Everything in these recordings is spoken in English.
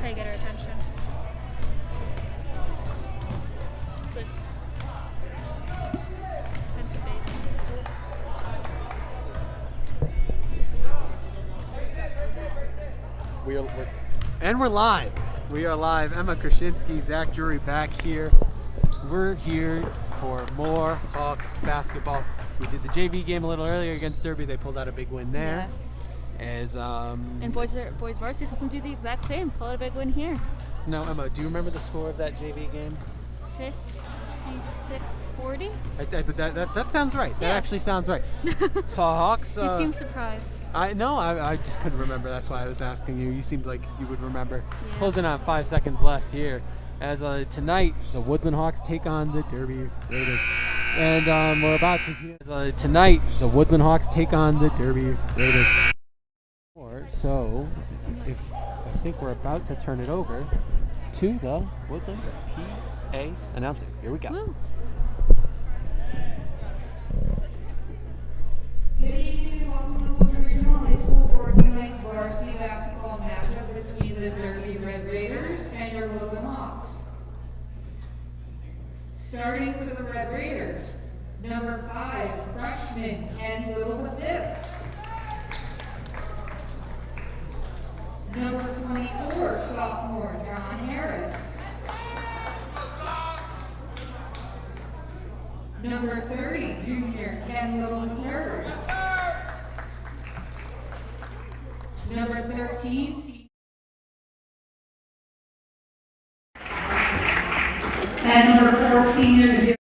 how you get her attention. It's like time to bake. We're live. We are live. Emma Krasinski, Zach Drury back here. We're here for more Hawks basketball. We did the JV game a little earlier against Derby. They pulled out a big win there. Yes. And boys varsity is hoping to do the exact same. Pull out a big win here. No, Emma, do you remember the score of that JV game? 56-40. But that sounds right. Yeah. That actually sounds right. So Hawks. You seem surprised. I just couldn't remember. That's why I was asking you. You seemed like you would remember. Yeah. Closing on 5 seconds left here. As tonight, the Woodland Hawks take on the Derby Raiders. And we're about to hear tonight, the Woodland Hawks take on the Derby Raiders. So, I think we're about to turn it over to the Woodland PA announcer. Here we go. Woo. Good evening and welcome to Woodland Regional High School for tonight's varsity basketball matchup between the Derby Red Raiders and your Woodland Hawks. Starting for the Red Raiders, number 5, freshman Ken Little-Lefif. Number 24, sophomore John Harris. Number 30, junior Ken Little III. Number 13, and number 4, senior Zero.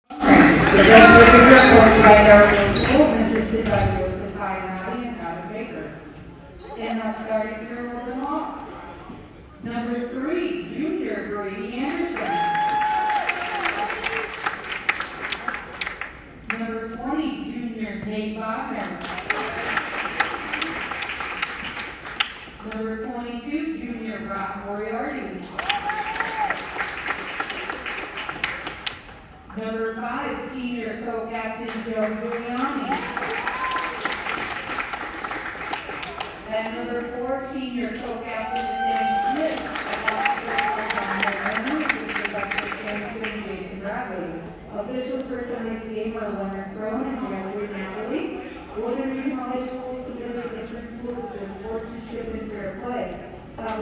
The Red Raiders are coached by Darrell School and assisted by Joseph Iannotti and Adam Baker. And now starting for Woodland Hawks. Number 3, junior Brady Anderson. Number 20, junior Nate Wagner. Number 22, junior Brock Moriarty. Number 5, senior co-captain Joe Giuliani. And number 4, senior co-captain Danny Smith. Jason Bradley. Officials for tonight's game are Leonard Crone and Jeffrey Napoli. Woodland Regional High School is committed to principles of sportsmanship and fair play.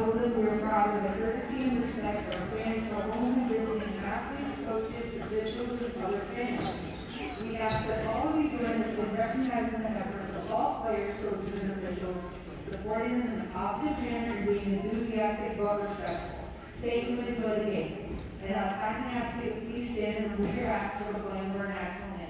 Woodland, we are proud of the courtesy and respect for our fans, our home and visiting athletes, coaches, officials, and other fans. We ask that all of you join us in recognizing the efforts of all players, coaches, and officials, supporting them in a positive manner and being enthusiastic but respectful. Thank you and enjoy the game. And I'll kindly ask you to please stand and remove your hats so we're playing our national anthem.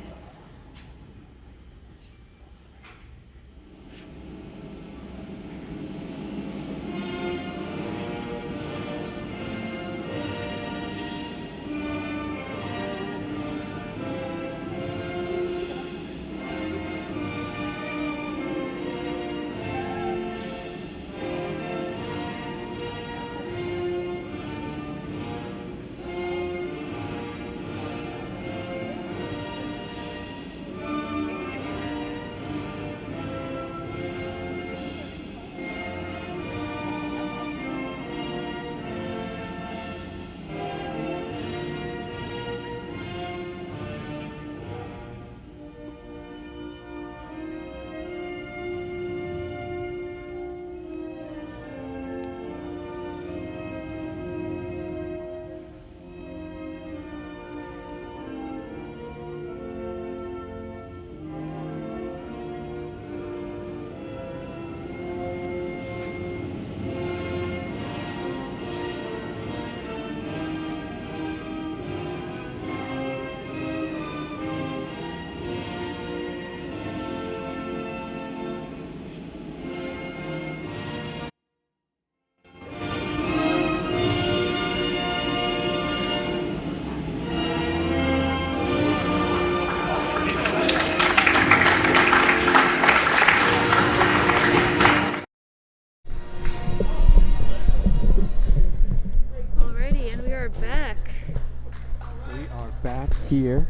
Here.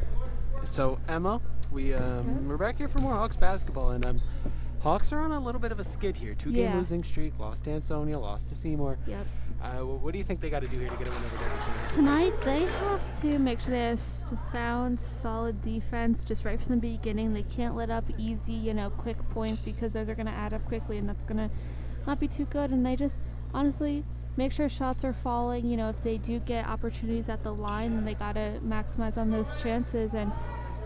So Emma, we're back here for more Hawks basketball, and Hawks are on a little bit of a skid here. 2-game Yeah. losing streak. Lost to Ansonia, lost to Seymour. Yep. What do you think they got to do here to get a win over Derby Tonight, they have to make sure they have sound, solid defense just right from the beginning. They can't let up easy, quick points because those are going to add up quickly, and that's going to not be too good. And they just, honestly, make sure shots are falling. If they do get opportunities at the line, then they got to maximize on those chances and,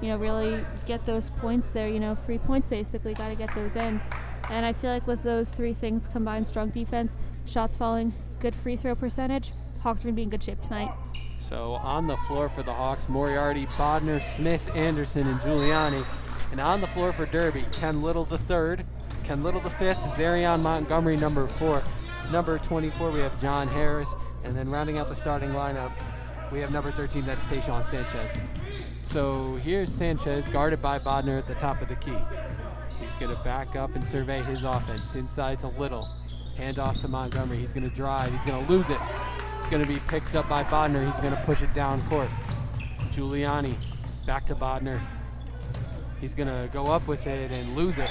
really get those points there. Free points, basically, got to get those in. And I feel like with those three things combined, strong defense, shots falling, good free throw percentage, Hawks are going to be in good shape tonight. So on the floor for the Hawks, Moriarty, Bodner, Smith, Anderson, and Giuliani. And on the floor for Derby, Ken Little the third, Ken Little the fifth, Zarion Montgomery number 4. Number 24, we have John Harris. And then rounding out the starting lineup, we have number 13, that's Tayshaun Sanchez. So here's Sanchez, guarded by Bodner at the top of the key. He's going to back up and survey his offense. Inside to Little. Hand off to Montgomery. He's going to drive. He's going to lose it. It's going to be picked up by Bodner. He's going to push it down court. Giuliani back to Bodner. He's going to go up with it and lose it.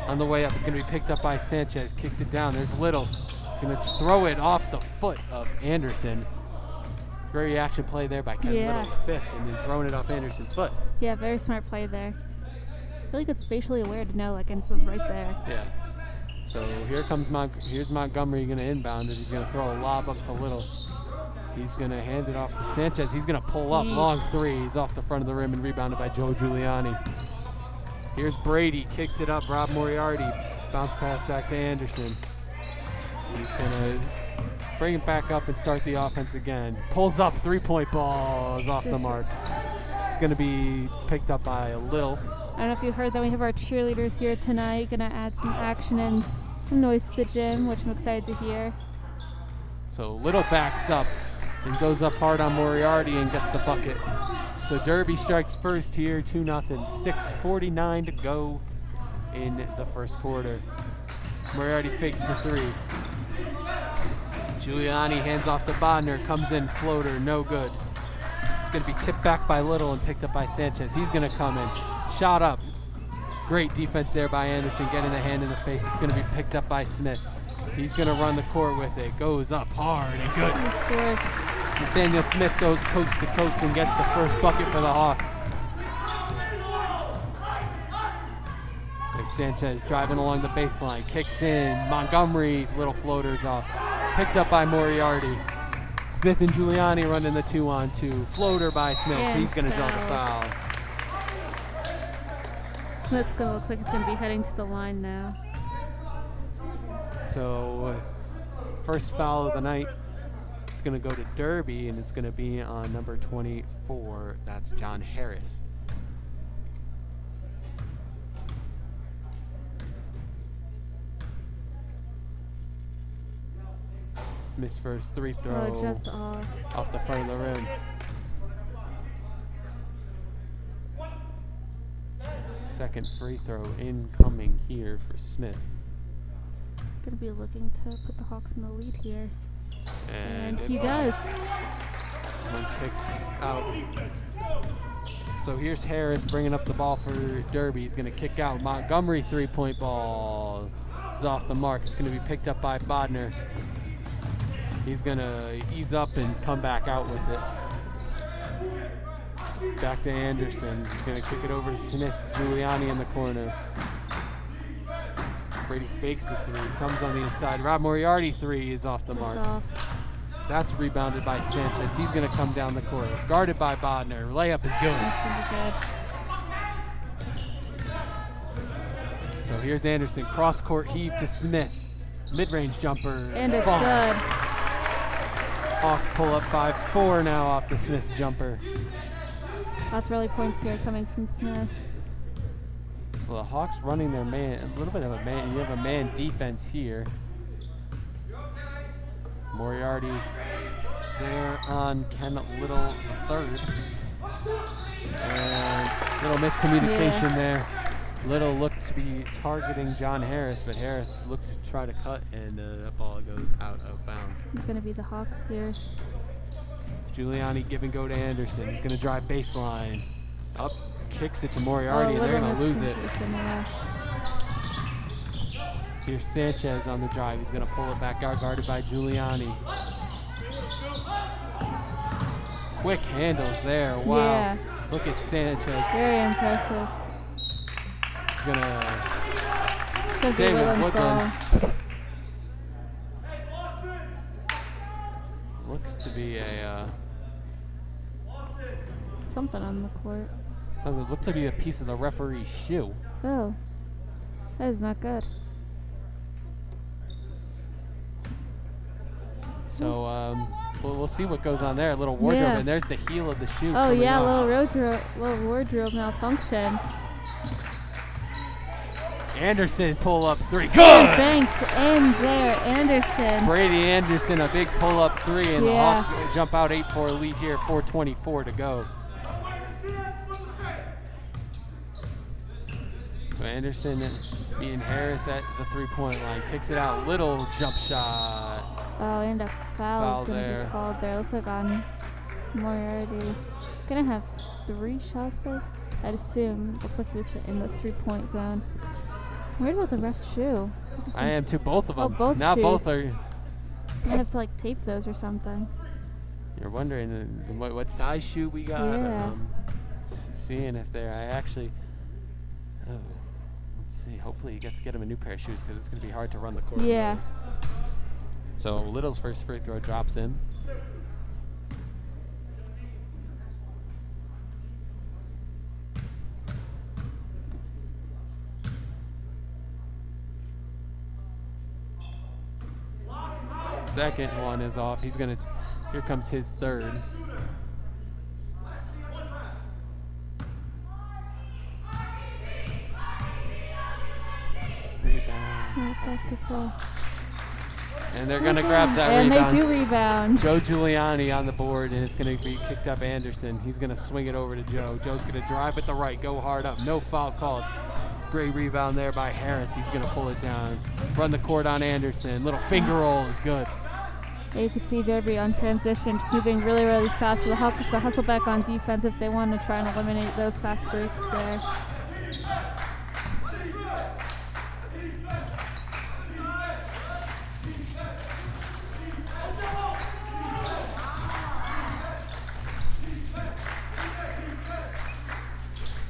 On the way up, it's going to be picked up by Sanchez. Kicks it down. There's Little. He's going to throw it off the foot of Anderson. Great action play there by Ken Little, the fifth, and then throwing it off Anderson's foot. Yeah, very smart play there. Really good spatially aware to know, Anderson was right there. Yeah. So here comes here's Montgomery going to inbound it. He's going to throw a lob up to Little. He's going to hand it off to Sanchez. He's going to pull up, long three. He's off the front of the rim and rebounded by Joe Giuliani. Here's Brady, kicks it up. Rob Moriarty, bounce pass back to Anderson. He's going to bring it back up and start the offense again. Pulls up, three-point ball is off the mark. It's going to be picked up by Little. I don't know if you heard that we have our cheerleaders here tonight. Gonna add some action and some noise to the gym, which I'm excited to hear. So Little backs up and goes up hard on Moriarty and gets the bucket. So Derby strikes first here, 2-0. 6:49 to go in the first quarter. Moriarty fakes the three. Giuliani hands off to Bodner, comes in, floater, no good. It's going to be tipped back by Little and picked up by Sanchez. He's going to come in. Shot up. Great defense there by Anderson, getting a hand in the face. It's going to be picked up by Smith. He's going to run the court with it. Goes up hard and good. Nathaniel Smith goes coast to coast and gets the first bucket for the Hawks. There's Sanchez driving along the baseline. Kicks in. Montgomery, little floaters off. Picked up by Moriarty. Smith and Giuliani running the 2-on-2. Floater by Smith. And he's going to draw the foul. Smith's looks like he's going to be heading to the line now. So, first foul of the night. It's going to go to Derby, and it's going to be on number 24. That's John Harris. Smith's first free throw. Oh, just off the front of the rim. Second free throw incoming here for Smith. Going to be looking to put the Hawks in the lead here. And he it's does. One kicks out. So here's Harris bringing up the ball for Derby. He's going to kick out. Montgomery three-point ball is off the mark. It's going to be picked up by Bodner. He's going to ease up and come back out with it. Back to Anderson. He's going to kick it over to Smith. Giuliani in the corner. Brady fakes the three. Comes on the inside. Rob Moriarty three is off the mark. That's rebounded by Sanchez. He's going to come down the court. Guarded by Bodner. Layup is good. So here's Anderson. Cross-court heave to Smith. Mid-range jumper. And it's good. Hawks pull up 5-4 now off the Smith jumper. Lots of early points here coming from Smith. So the Hawks running their man, a little bit of a man. You have a man defense here. Moriarty there on Ken Little the third. And little miscommunication there. Little looked to be targeting John Harris, but Harris looked to try to cut, and that ball goes out of bounds. It's going to be the Hawks here. Giuliani give and go to Anderson. He's going to drive baseline. Up, kicks it to Moriarty, and they're going to lose it. Here's Sanchez on the drive. He's going to pull it back out, guarded by Giuliani. Quick handles there. Wow. Yeah. Look at Sanchez. Very impressive. He's going to Could stay be with Woodland's Woodland. ball. Looks to be a Something on the court. something looks to be a piece of the referee's shoe. Oh, that is not good. So we'll see what goes on there. A little wardrobe, Yeah. and there's the heel of the shoe. Oh coming yeah, off. little wardrobe malfunction. Anderson pull up three. Good Good. banked in there, Anderson. Brady Anderson, a big pull up three, and Yeah. the Hawks jump out 8-4 lead here. 4:24 to go. So Anderson beating Harris at the 3-point line. Kicks it out. Little jump shot. Oh, and a Foul foul is going to there. be called there. Looks like on Moriarty. Gonna have 3 shots, I'd assume. Looks like he was in the 3-point zone. I'm worried about the ref's shoe. I am too. Both of Oh, them. both Now shoes. both are. I'm gonna have to like tape those or something. You're wondering what size shoe we got. Yeah. Seeing if they're. I actually. Oh, let's see. Hopefully he gets to get him a new pair of shoes because it's going to be hard to run the court. in Yeah. those. So Little's first free throw drops in. Second one is off. He's going to. Here comes his third. Rebound. Basketball. And they're going to grab that And rebound. they do rebound. Joe Giuliani on the board, and it's going to be kicked up Anderson. He's going to swing it over to Joe. Joe's going to drive at the right, go hard up. No foul called. Great rebound there by Harris. He's going to pull it down. Run the court on Anderson. Little finger roll is good. Yeah, you could see Derby on transition, just moving really, really fast. So the Hawks have to hustle back on defense if they want to try and eliminate those fast breaks there.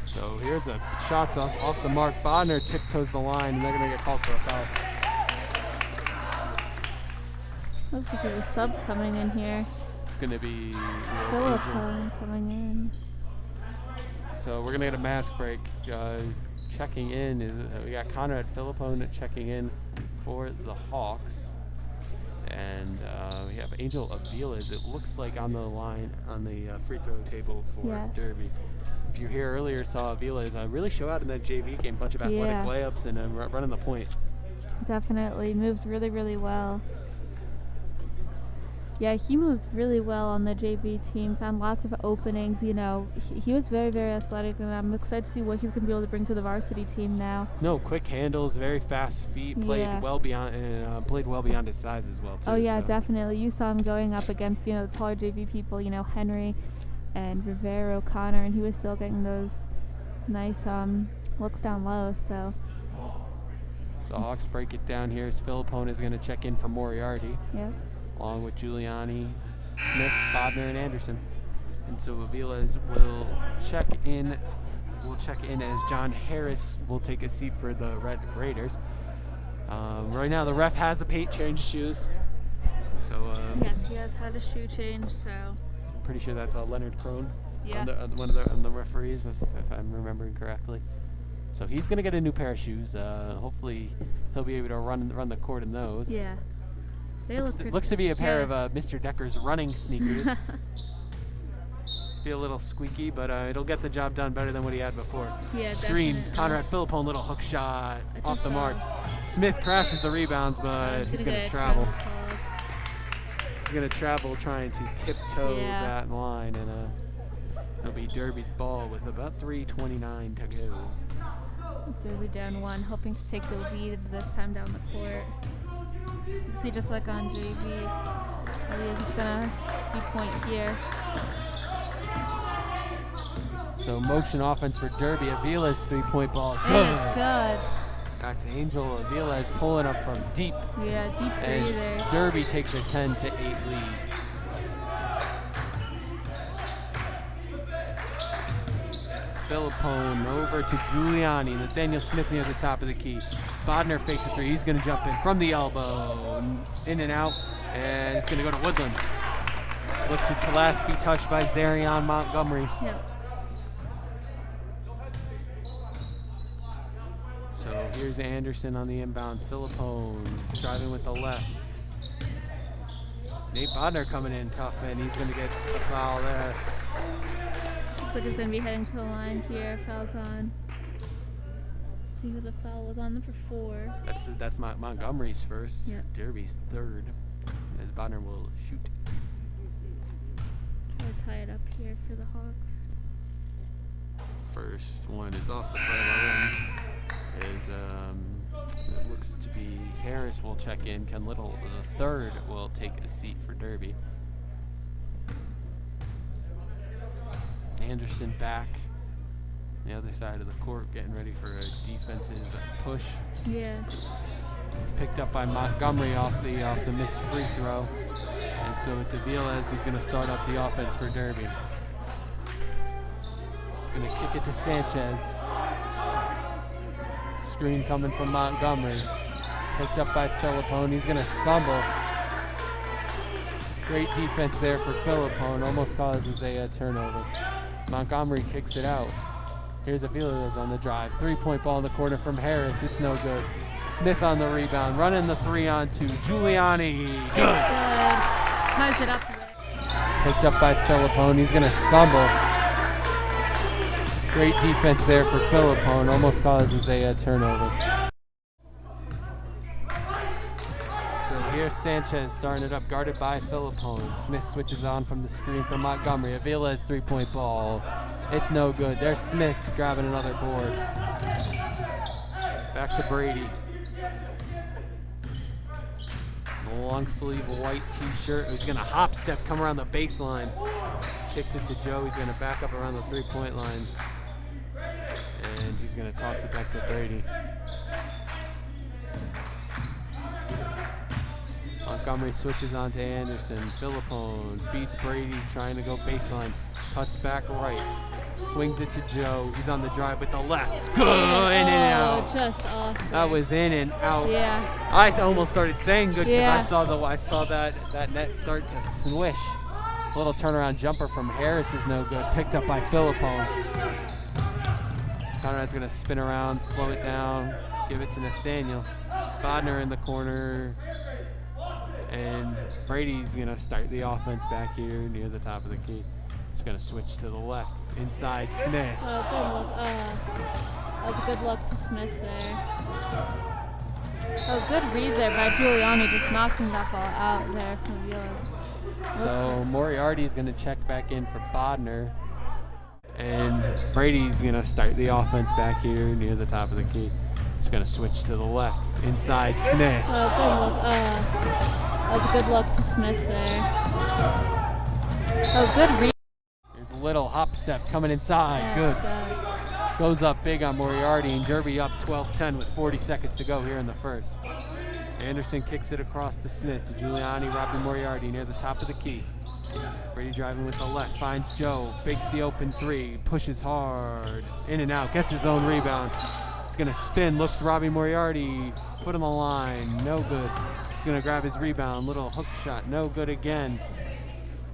So here's a shots off the mark. Bodner tiptoes the line, and they're going to get called for a foul. Looks like there's a sub coming in here. It's going to be Philippine coming in. So we're going to get a mask break. Checking in is we got Conrad Philippone checking in for the Hawks. And we have Angel Aviles, it looks like, on the line on the free throw table for Yes. Derby. If you here earlier saw Aviles really show out in that JV game, bunch of athletic Yeah. layups and running the point. Definitely moved really, really well. Yeah, he moved really well on the JV team, found lots of openings, you know. He was very, very athletic, and I'm excited to see what he's going to be able to bring to the varsity team now. No, quick handles, very fast feet, played Yeah. well beyond his size as well too. Oh yeah, so. definitely. You saw him going up against, you know, the taller JV people, you know, Henry and Rivera O'Connor, and he was still getting those nice looks down low, so So Hawks break it down here as Philippone is going to check in for Moriarty, yeah. along with Giuliani, Smith, Bodner, and Anderson. And so Aviles will check in. We'll check in as John Harris will take a seat for the Red Raiders. Right now, the ref has a paint change of shoes. So Yes, he has had a shoe change, so pretty sure that's Leonard Crone, yeah. one of the referees, if I'm remembering correctly. So he's going to get a new pair of shoes. Hopefully, he'll be able to run the court in those. Yeah. They Looks to be a pair yeah. of Mr. Decker's running sneakers. Be a little squeaky, but it'll get the job done better than what he had before. Yeah, Screen, definitely. Conrad Philippone, little hook shot I off think the so. mark. Smith crashes the rebounds, but he's going get to a travel. foul called. He's going to travel trying to tiptoe Yeah. that line, and it'll be Derby's ball with about 3:29 to go. Derby down 1, hoping to take the lead this time down the court. You see, just like on JV, he's gonna be point here. So motion offense for Derby. Avila's 3-point ball is And good. it's good. That's Angel Aviles pulling up from deep. Yeah, deep three And there. Derby takes a 10-8 lead. Philippone over to Giuliani. Nathaniel Smith near the top of the key. Bodner fakes a three. He's going to jump in from the elbow. In and out. And it's going to go to Woodland. Looks to last be touched by Zarion Montgomery. Yep. So here's Anderson on the inbound. Philippone driving with the left. Nate Bodner coming in tough, and he's going to get a foul there. Looks like it's going to be heading to the line here. Foul's on. See who the foul was on, number 4. That's Montgomery's first. Yep. Derby's third. As Bodner will shoot. Try to tie it up here for the Hawks. First one is off the front of the rim. It looks to be Harris will check in. Ken Little, the third, will take a seat for Derby. Anderson back on the other side of the court, getting ready for a defensive push. Yeah. It's picked up by Montgomery off the missed free throw, and so it's Aviles who's going to start up the offense for Derby. He's going to kick it to Sanchez. Screen coming from Montgomery. Picked up by Philippone. He's going to stumble. Great defense there for Philippone. Almost causes a turnover. Montgomery kicks it out. Here's Aviles on the drive. 3-point ball in the corner from Harris. It's no good. Smith on the rebound. Running the 3-on-2. Giuliani. Good. Ties it up. Picked up by Philippone. He's going to stumble. Great defense there for Philippone. Almost causes a turnover. So here's Sanchez starting it up, guarded by Philippone. Smith switches on from the screen from Montgomery. Aviles 3-point ball. It's no good. There's Smith grabbing another board. Back to Brady. Long sleeve white t-shirt. He's going to hop step, come around the baseline. Kicks it to Joe. He's going to back up around the 3-point line. And he's going to toss it back to Brady. Montgomery switches on to Anderson. Philippone feeds Brady, trying to go baseline. Cuts back right. Swings it to Joe. He's on the drive with the left. Good, in and out. Just off. That was in and out. Yeah. I almost started saying good because Yeah. I saw that net start to swish. A little turnaround jumper from Harris is no good. Picked up by Philippone. Conrad's going to spin around, slow it down, give it to Nathaniel. Bodner in the corner. And Brady's going to start the offense back here near the top of the key. He's going to switch to the left. Inside Smith. Oh, good look. That was a good look to Smith there. Oh, good read there by Giuliani, just knocking that ball out there from Aviles. So Moriarty's going to check back in for Bodner. And Brady's going to start the offense back here near the top of the key. He's going to switch to the left. Inside Smith. Oh, good look. That was a good look to Smith there. Oh, good read. There's a little hop step coming inside. Yeah, Good. Goes up big on Moriarty, and Derby up 12-10 with 40 seconds to go here in the first. Anderson kicks it across to Smith, to Giuliani, Robbie Moriarty near the top of the key. Brady driving with the left, finds Joe, fakes the open 3, pushes hard, in and out, gets his own rebound. He's gonna spin, looks Robbie Moriarty, foot on the line, no good. He's gonna grab his rebound, little hook shot, no good again.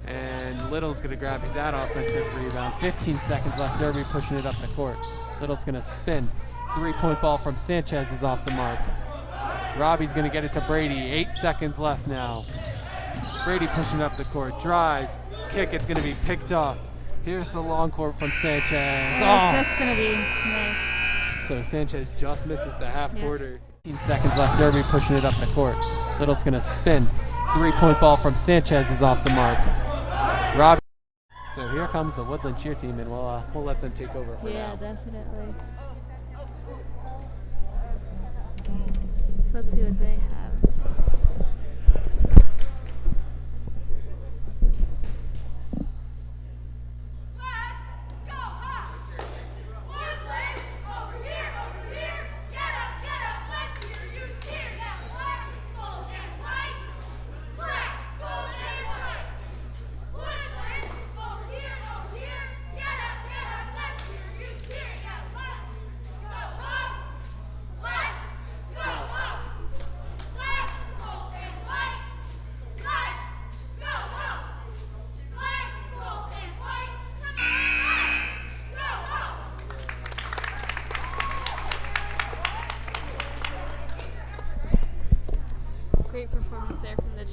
And Little's gonna grab that offensive rebound. 15 seconds left, Derby pushing it up the court. Little's gonna spin. 3-point ball from Sanchez is off the mark. Robbie's gonna get it to Brady. 8 seconds left now. Brady pushing up the court, drives, kick, it's gonna be picked off. Here's the long court from Sanchez. That's just gonna be nice. So Sanchez just misses the half quarter. 15 seconds left, Derby pushing it up the court. Little's gonna spin. 3-point ball from Sanchez is off the mark. Robbie. So here comes the Woodland cheer team, and we'll let them take over for now. Yeah, definitely. So let's see what they have. Let's go, Hawks! One leg, over here, get up,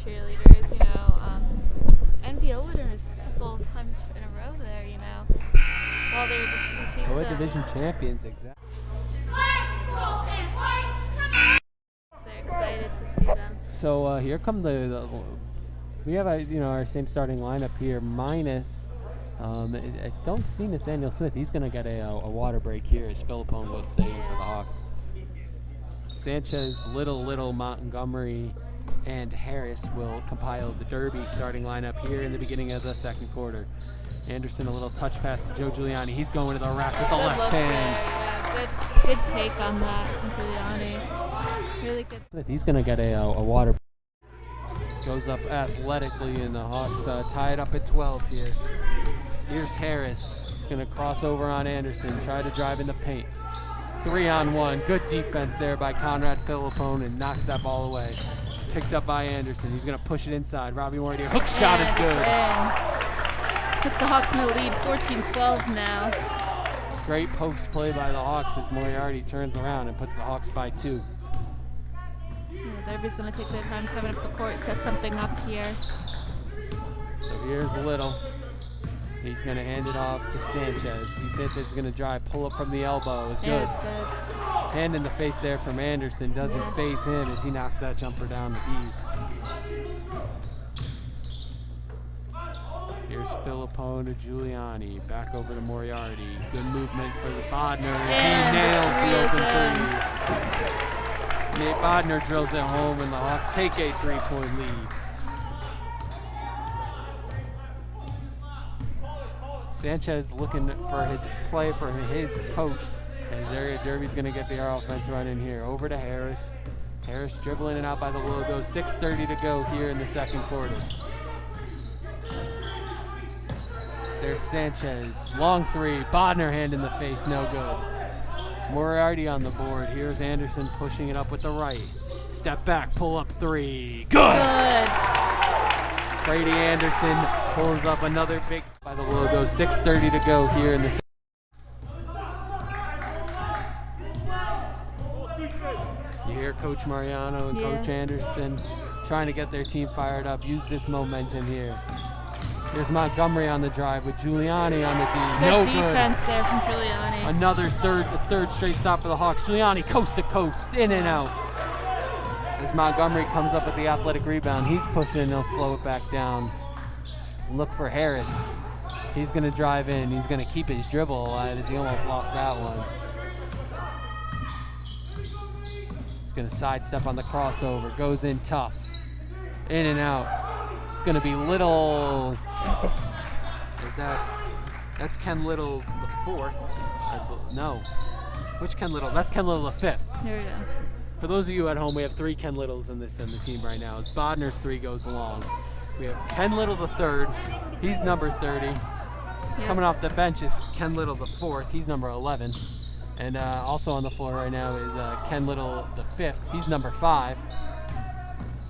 cheerleaders, you know, NBO winners a couple times in a row there, you know, while they were just competing. Co-ed division champions, exactly. They're excited to see them. So here come we have our same starting lineup here minus. I don't see Nathaniel Smith. He's going to get a water break here as Philippone will stay in for the Hawks. Sanchez, Little, Montgomery, and Harris will compile the Derby starting lineup here in the beginning of the second quarter. Anderson, a little touch pass to Joe Giuliani. He's going to the rack with the Good left look hand. there, yeah. Good take on that from Giuliani. Really good. He's going to get a water break. Goes up athletically, and the Hawks tie it up at 12 here. Here's Harris. He's going to cross over on Anderson, try to drive in the paint. 3-on-1. Good defense there by Conrad Philippone, and knocks that ball away. It's picked up by Anderson. He's going to push it inside. Robbie Moriarty. Hook shot is good. Puts the Hawks in the lead, 14-12 now. Great post play by the Hawks as Moriarty turns around and puts the Hawks by 2. Derby's going to take their time coming up the court, set something up here. So here's Little. He's going to hand it off to Sanchez. Sanchez is going to drive, pull up from the elbow. It's good. Yeah, it's good. Hand in the face there from Anderson. Doesn't face him as he knocks that jumper down with ease. Here's Philippone to Giuliani. Back over to Moriarty. Good movement for the Bodner. He nails the open 3. Nate Bodner drills it home, and the Hawks take a 3-point lead. Sanchez looking for his play for his coach, as Derby's going to get the offense running here. Over to Harris. Harris dribbling it out by the logo. 6:30 to go here in the second quarter. There's Sanchez. Long 3. Bodner hand in the face. No good. Moriarty on the board. Here's Anderson pushing it up with the right. Step back. Pull up 3. Good! Brady Anderson pulls up another big by the logo. 6:30 to go here in the. You hear Coach Mariano and Coach Anderson trying to get their team fired up. Use this momentum here. There's Montgomery on the drive with Giuliani on the D. No good. Defense there from Giuliani. Another third straight stop for the Hawks. Giuliani coast to coast, in and out. As Montgomery comes up with the athletic rebound, he's pushing and he'll slow it back down. Look for Harris. He's going to drive in. He's going to keep his dribble alive as he almost lost that one. He's going to sidestep on the crossover. Goes in tough. In and out. It's going to be Little. That's Ken Little the 4th. No. Which Ken Little? That's Ken Little the 5th. Here we go. For those of you at home, we have 3 Ken Littles in the team right now. As Bodner's 3 goes along. We have Ken Little the 3rd. He's number 30. Yep. Coming off the bench is Ken Little the 4th. He's number 11. And also on the floor right now is Ken Little the 5th. He's number 5.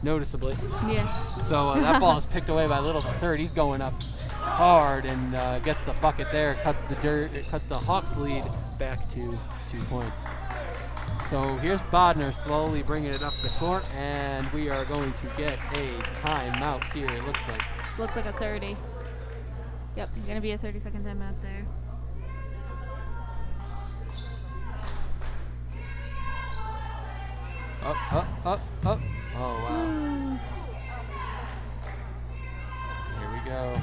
Noticeably. Yeah. So that ball is picked away by Little the 3rd. He's going up hard and gets the bucket there. Cuts the Hawks lead back to 2 points. So here's Bodner slowly bringing it up the court, and we are going to get a timeout here, it looks like. Looks like a 30. Yep, it's going to be a 30-second timeout there. Up. Oh, wow. Here we go.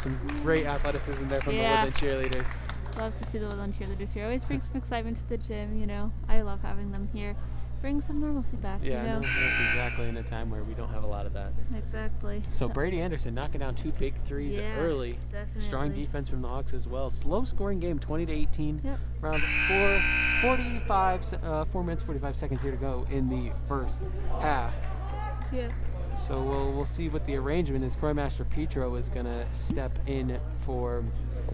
Some great athleticism there from the Woodland cheerleaders. Love to see the Woodland cheerleaders here. Always brings some excitement to the gym, you know. I love having them here. Brings some normalcy back, yeah, you know. That's exactly in a time where we don't have a lot of that. Exactly. So Brady Anderson knocking down 2 big threes early. Definitely. Strong defense from the Hawks as well. Slow scoring game, 20-18. Yep. Around 4 minutes 45 seconds here to go in the first half. Yeah. So we'll see what the arrangement is. Croymaster Petro is going to step in for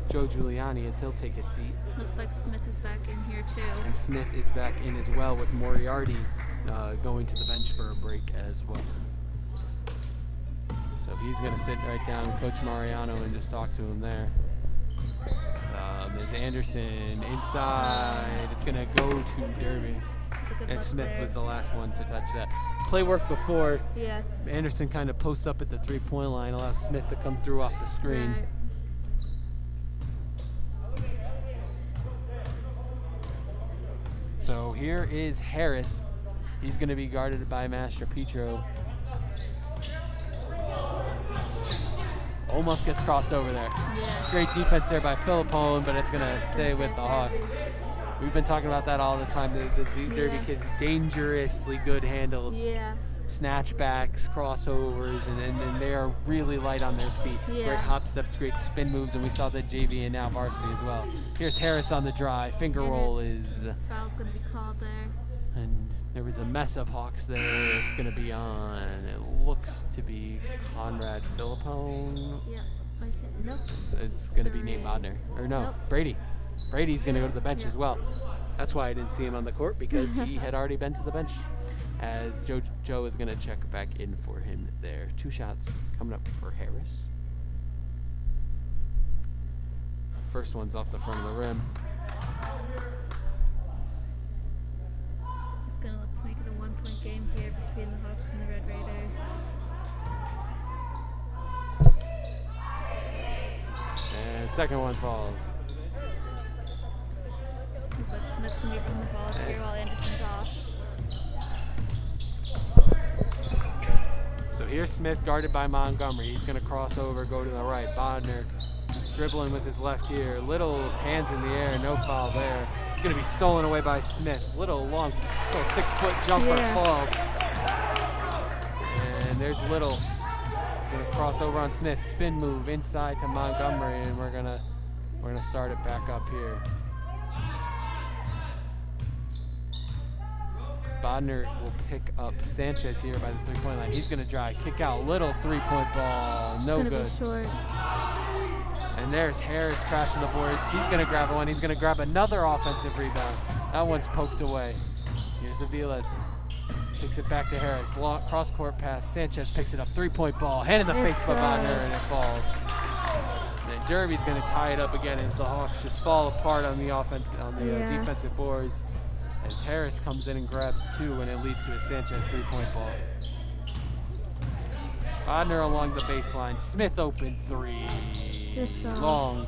Joe Giuliani as he'll take his seat. Looks like Smith is back in here too. And Smith is back in as well, with Moriarty going to the bench for a break as well. So he's going to sit right down, Coach Mariano, and just talk to him there. Is Anderson inside. It's going to go to Derby. a good And look Smith there. was the last one to touch that. Play work before. Yeah. Anderson kind of posts up at the 3-point line, allows Smith to come through off the screen. Right. So here is Harris. He's going to be guarded by Master Petro. Almost gets crossed over there. Yeah. Great defense there by Philippone, but it's going to stay with the Hawks. We've been talking about that all the time. These Derby Yeah. kids, dangerously good handles, Yeah. snatchbacks, crossovers, and they are really light on their feet. Yeah. Great hop steps, great spin moves, and we saw that JV and now varsity as well. Here's Harris on the drive. Finger And roll is, Foul's gonna be called there. and there was a mess of Hawks there. It's going to be on, it looks to be Conrad Philippone. Yeah. Okay. Nope. It's going to be Nate Bodner. Or no, Nope. Brady. Brady's going to go to the bench Yeah. as well. That's why I didn't see him on the court, because he had already been to the bench. As Joe is going to check back in for him there. 2 shots coming up for Harris. First one's off the front of the rim. It's gonna look to make it a 1-point game here between the Hawks and the Red Raiders. And second one falls. Looks like Smith's gonna be bringing the ball up here while Anderson's off. So here's Smith guarded by Montgomery. He's going to cross over, go to the right. Bodner dribbling with his left here. Little hands in the air, no foul there. It's going to be stolen away by Smith. Little 6-foot jumper Yeah. falls. And there's Little. He's going to cross over on Smith. Spin move inside to Montgomery, and we're gonna start it back up here. Bodner will pick up Sanchez here by the 3-point line. He's going to drive, kick out, Little 3-point ball, no Gonna good. be short. And there's Harris crashing the boards. He's going to grab one. He's going to grab another offensive rebound. That one's poked away. Here's Aviles. Kicks it back to Harris. Long cross-court pass. Sanchez picks it up. 3-point ball. Hand in the It's face by good. Bodner, and it falls. And Derby's going to tie it up again as the Hawks just fall apart on the offense, on the Yeah. defensive boards. As Harris comes in and grabs 2, and it leads to a Sanchez 3-point ball. Bodner along the baseline. Smith open 3. Just Long.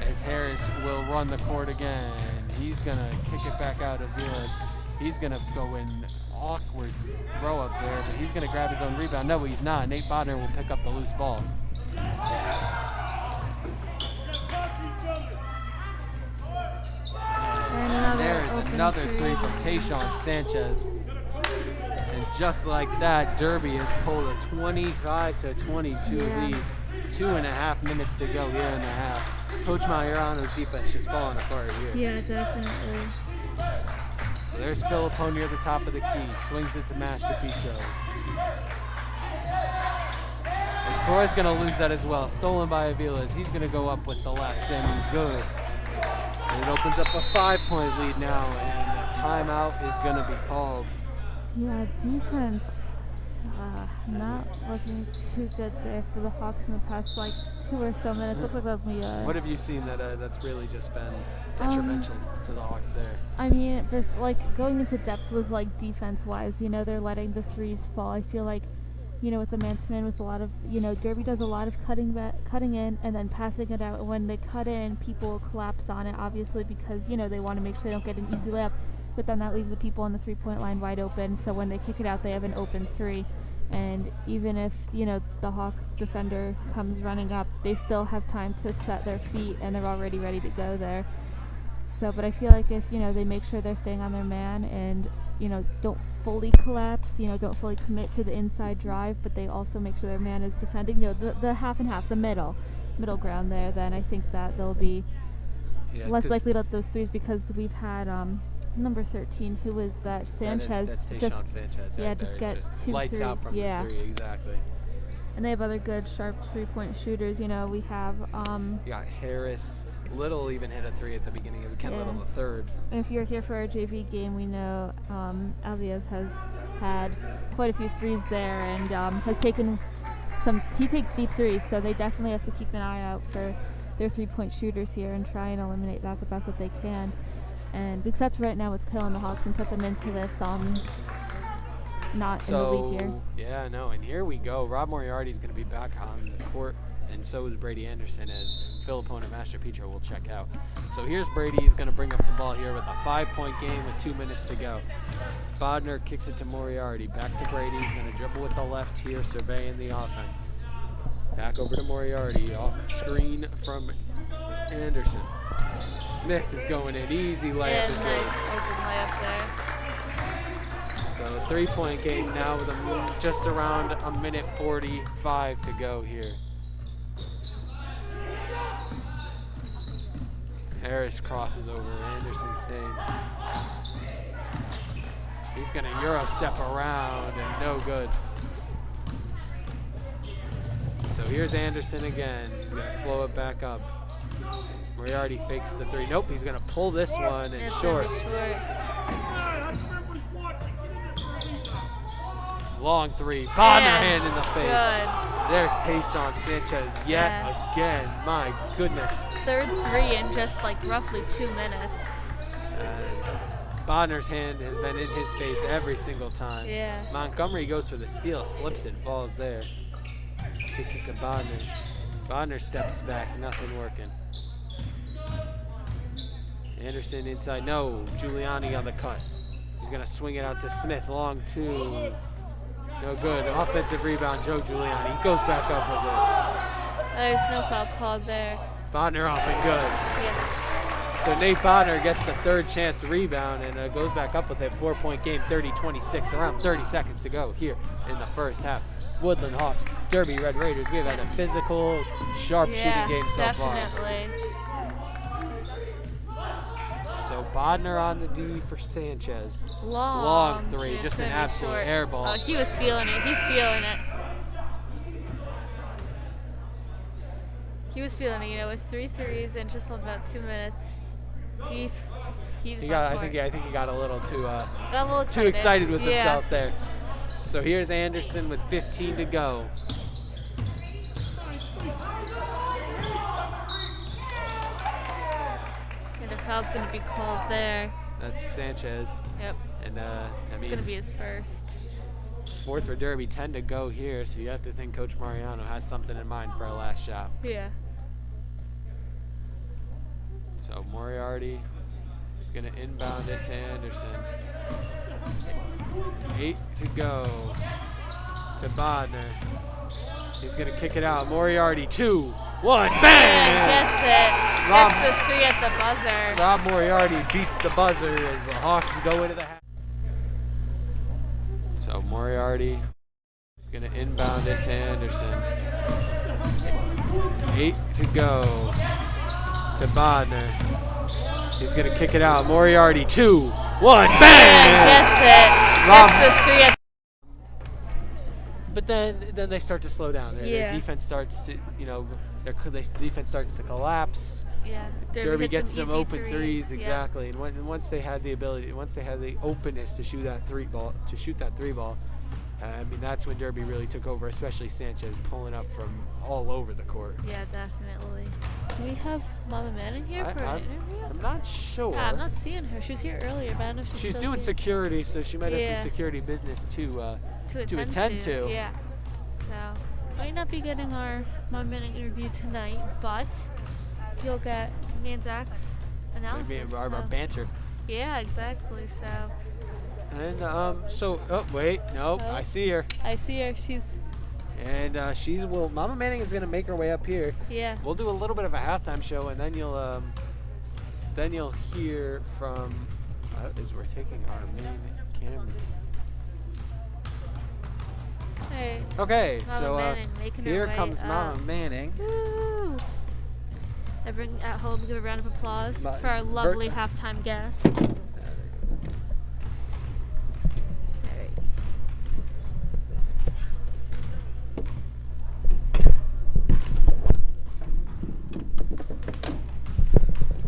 As Harris will run the court again. He's going to kick it back out of Vilas. He's going to go in awkward throw up there, but he's going to grab his own rebound. No, he's not. Nate Bodner will pick up the loose ball. And There's open another 3 from Tayshawn Sanchez. And just like that, Derby has pulled a 25-22 Yeah. lead. 2.5 minutes to go here in the half. Coach Majorano's defense just falling apart here. Yeah, definitely. So there's Philippone near the top of the key. Swings it to Master Petro. And Troy's going to lose that as well. Stolen by Aviles. He's going to go up with the left, and good. And it opens up a 5-point lead now, and a timeout is going to be called. Yeah, defense not looking too good there for the Hawks in the past 2 or so minutes. Looks like that was me. What have you seen that's really just been detrimental to the Hawks there? I mean, just going into depth with defense-wise, they're letting the threes fall. I feel like, with the man-to-man, with a lot of, Derby does a lot of cutting in and then passing it out. When they cut in, people collapse on it, obviously, because, they want to make sure they don't get an easy layup. But then that leaves the people on the 3-point line wide open. So when they kick it out, they have an open 3. And even if, the Hawk defender comes running up, they still have time to set their feet and they're already ready to go there. So, but I feel like if, they make sure they're staying on their man and, don't fully collapse, don't fully commit to the inside drive, but they also make sure their man is defending, the half and half, the middle ground there, then I think that they'll be less likely to let those threes, because we've had number 13, who was that Sanchez, That's just Tayshawn Sanchez right just there. get Just 2, lights 3, out from yeah. the 3, exactly. And they have other good, sharp 3-point shooters. We have You got Harris. Little even hit a 3 at the beginning of Ken Yeah. Little the 3rd. and if you're here for our JV game, we know Alviez has had quite a few threes there and has taken he takes deep threes, so they definitely have to keep an eye out for their 3-point shooters here and try and eliminate that the best that they can. and because that's right now what's killing the Hawks and put them into this not in the lead here. Yeah, no, and here we go. Rob Moriarty is going to be back on the court, and so is Brady Anderson, as Filippone and Master Petro will check out. So here's Brady. He's going to bring up the ball here with a 5-point game with 2 minutes to go. Bodner kicks it to Moriarty. Back to Brady. He's going to dribble with the left here, surveying the offense. Back over to Moriarty. Off screen from Anderson. Smith is going in. Easy layup. Yeah, is nice good. open layup there. So a 3-point game now with just around a minute 45 to go here. Harris crosses over. Anderson staying. He's going to Euro step around and no good. So here's Anderson again. He's going to slow it back up. Moriarty fakes the 3. Nope, he's going to pull this one and short. Long 3. Bodner hand in the face. Good. There's Tayson Sanchez yet again. My goodness. Third 3 in just like roughly 2 minutes. Bodner's hand has been in his face every single time. Yeah. Montgomery goes for the steal, slips it, falls there. Kicks it to Bodner. Bodner steps back, nothing working. Anderson inside, no. Giuliani on the cut. He's gonna swing it out to Smith, long 2. No good. Offensive rebound, Joe Giuliani. He goes back up with it. There's no foul called there. Bodner off and good. Yeah. So Nate Bodner gets the 3rd chance rebound and goes back up with a 4-point game, 30-26. Around 30 seconds to go here in the first half. Woodland Hawks, Derby Red Raiders. We have had a physical, sharp shooting game so far. Definitely. So Bodner on the D for Sanchez. Long 3, yeah, just an absolute short. air ball. Oh, he was feeling it. He's feeling it. He was feeling it, you know, with 3 threes in just about 2 minutes. Deep. He I think he got a little too excited with himself there. So here's Anderson with 15 to go. And the foul's going to be called there. That's Sanchez. Yep. And It's going to be his first. 4th for Derby, 10 to go here. So you have to think Coach Mariano has something in mind for our last shot. Yeah. So Moriarty is going to inbound it to Anderson. 8 to go to Bodner. He's going to kick it out. Moriarty, 2, 1, bang! Gets it. Gets the 3 at the buzzer. Rob Moriarty beats the buzzer as the Hawks go into the half. So Moriarty is going to inbound it to Anderson. 8 to go to Bodner. He's going to kick it out. Moriarty, 2, 1, bang! Gets it. Gets the 3 at But then they start to slow down. Their defense starts to, their defense starts to collapse. Yeah. Derby gets some open threes. threes, exactly. And once they had the ability, once they had the openness to shoot that 3 ball, I mean, that's when Derby really took over, especially Sanchez pulling up from all over the court. Yeah, definitely. Do we have Mama Manning here for an interview? I'm not sure. I'm not seeing her. She was here earlier, but I don't know if she's still doing here. security, so she might have some security business to attend to. Yeah. So, might not be getting our Mama Manning interview tonight, but you'll get me and Zach's analysis. Our banter. Yeah, exactly. So. And oh wait, nope, I see her. I see her. She's. And Mama Manning is gonna make her way up here. Yeah. We'll do a little bit of a halftime show, and then you'll hear from as we're taking our main camera. Hey. Okay, Mama so Manning making her here way comes up. Mama Manning. Woo! Everyone at home, give a round of applause for our lovely halftime guest.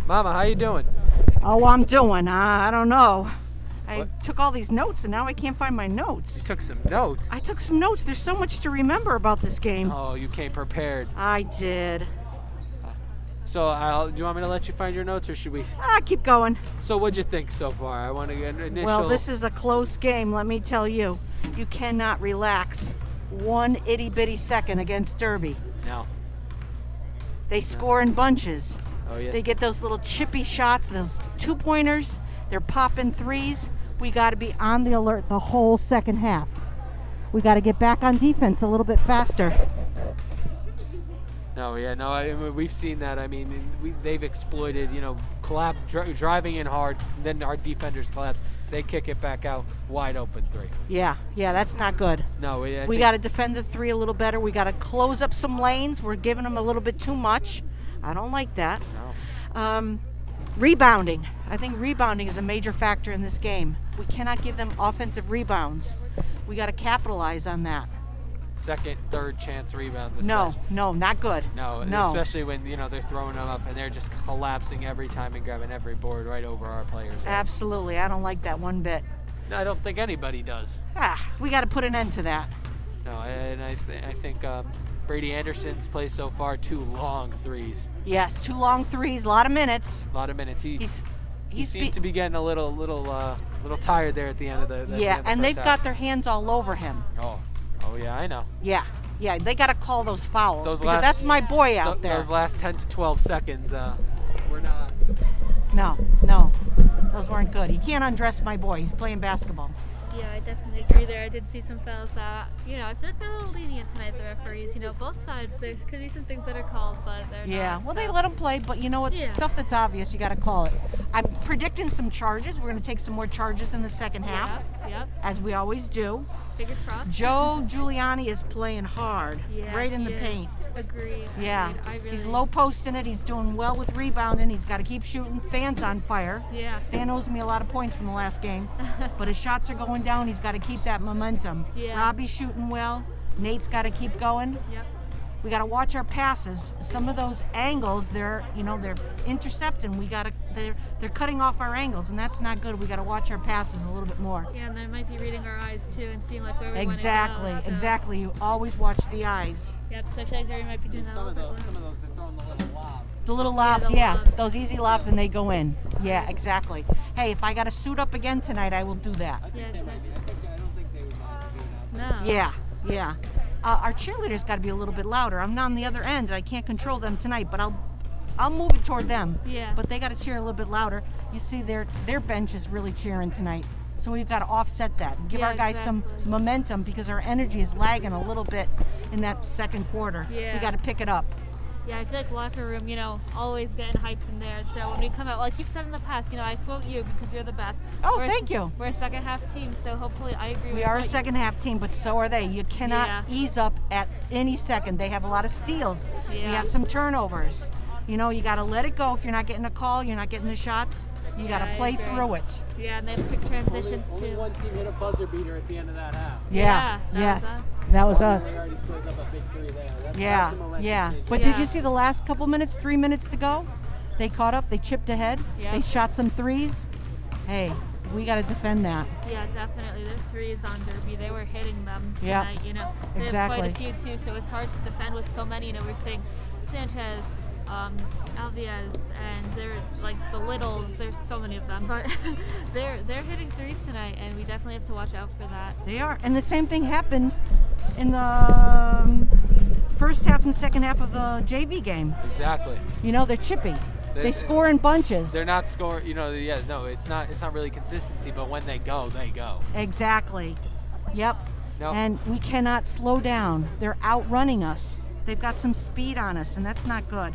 Mama, how you doing? Oh, I'm doing. I don't know. I What? took all these notes and now I can't find my notes. You took some notes. I took some notes. There's so much to remember about this game. Oh, you came prepared. I did. So do you want me to let you find your notes, or should we? Keep going. So what'd you think so far? I want to get an initial. Well, this is a close game, let me tell you. You cannot relax 1 itty bitty second against Derby. No. They score in bunches. Oh yes. They get those little chippy shots, those 2-pointers. They're popping threes. We got to be on the alert the whole second half. We got to get back on defense a little bit faster. No, yeah, no. We've seen that. I mean, they've exploited, driving in hard. Then our defenders collapse. They kick it back out, wide open three. Yeah, that's not good. No, we got to defend the three a little better. We got to close up some lanes. We're giving them a little bit too much. I don't like that. No. Rebounding. I think rebounding is a major factor in this game. We cannot give them offensive rebounds. We got to capitalize on that. Second, third chance rebounds. Especially. No, not good. No, especially when they're throwing them up and they're just collapsing every time and grabbing every board right over our players. Absolutely, I don't like that one bit. No, I don't think anybody does. We got to put an end to that. No, and I think Brady Anderson's play so far 2 long threes. Yes, 2 long threes, a lot of minutes. A lot of minutes. He seemed be- to be getting a little tired there at the end of the. Yeah, and they've half. got their hands all over him. Oh yeah, I know. Yeah, they got to call those fouls because last- that's my boy out there. Those last 10 to 12 seconds, we're not. No, those weren't good. He can't undress my boy. He's playing basketball. Yeah, I definitely agree there. I did see some fouls that, I feel like they're a little lenient tonight, the referees. Both sides, there could be some things that are called, but they're not. Well, they let them play, but it's stuff that's obvious. You got to call it. I'm predicting some charges. We're going to take some more charges in the second half, Yep. as we always do. Fingers crossed. Joe Giuliani is playing hard, right in the he is. paint. Agreed. Yeah, I really, he's low posting it. He's doing well with rebounding. He's got to keep shooting. Fan's on fire. Yeah. Fan owes me a lot of points from the last game, but his shots are going down. He's got to keep that momentum. Yeah. Robbie's shooting well. Nate's got to keep going. Yep. We got to watch our passes. Some of those angles, they're intercepting. They're cutting off our angles, and that's not good. We got to watch our passes a little bit more. Yeah, and they might be reading our eyes too and seeing like where we Exactly, want to go. exactly. You always watch the eyes. Yep. So I feel like Jerry might be doing that a little bit more. Some of those are throwing the little lobs. The little lobs, the lobs. those easy lobs, and they go in. Yeah, exactly. Hey, if I got to suit up again tonight, I will do that. Yeah, I don't think they would mind doing that. No. Yeah. Our cheerleaders got to be a little bit louder. I'm on the other end. I can't control them tonight, but I'll move it toward them. Yeah. But they got to cheer a little bit louder. You see, their bench is really cheering tonight. So we've got to offset that and give our guys some exactly. momentum because our energy is lagging a little bit in that second quarter. Yeah. We got to pick it up. Yeah, I feel like locker room, always getting hyped in there. And so when we come out, like you've said in the past, I quote you because you're the best. Oh, thank you. We're a second half team, so hopefully I agree with We are a what you- second half team, but so are they. You cannot ease up at any second. They have a lot of steals. We Yeah. have some turnovers. You got to let it go. If you're not getting a call, you're not getting the shots, you got to I play agree. through it. Yeah, and they have quick transitions Only too. one team hit a buzzer beater at the end of that half. Yeah, that was yes. us. That was us. They already scores up a big 3 there. That's Yeah, a momentum yeah. change. But Yeah. did you see the last couple minutes, 3 minutes to go? They caught up, they chipped ahead, Yeah. they shot some threes. Hey, we got to defend that. Yeah, definitely. Their threes on Derby, they were hitting them Yeah, tonight, They have quite exactly. a few too, so it's hard to defend with so many. We're seeing Sanchez, Alviez, and they're like the Littles. There's so many of them, but they're hitting threes tonight, and we definitely have to watch out for that. They are. And the same thing happened in the first half and second half of the JV game. Exactly. They're chippy. They score in bunches. They're not scoring. It's not really consistency. But when they go, they go. Exactly. Yep. No. And we cannot slow down. They're outrunning us. They've got some speed on us, and that's not good.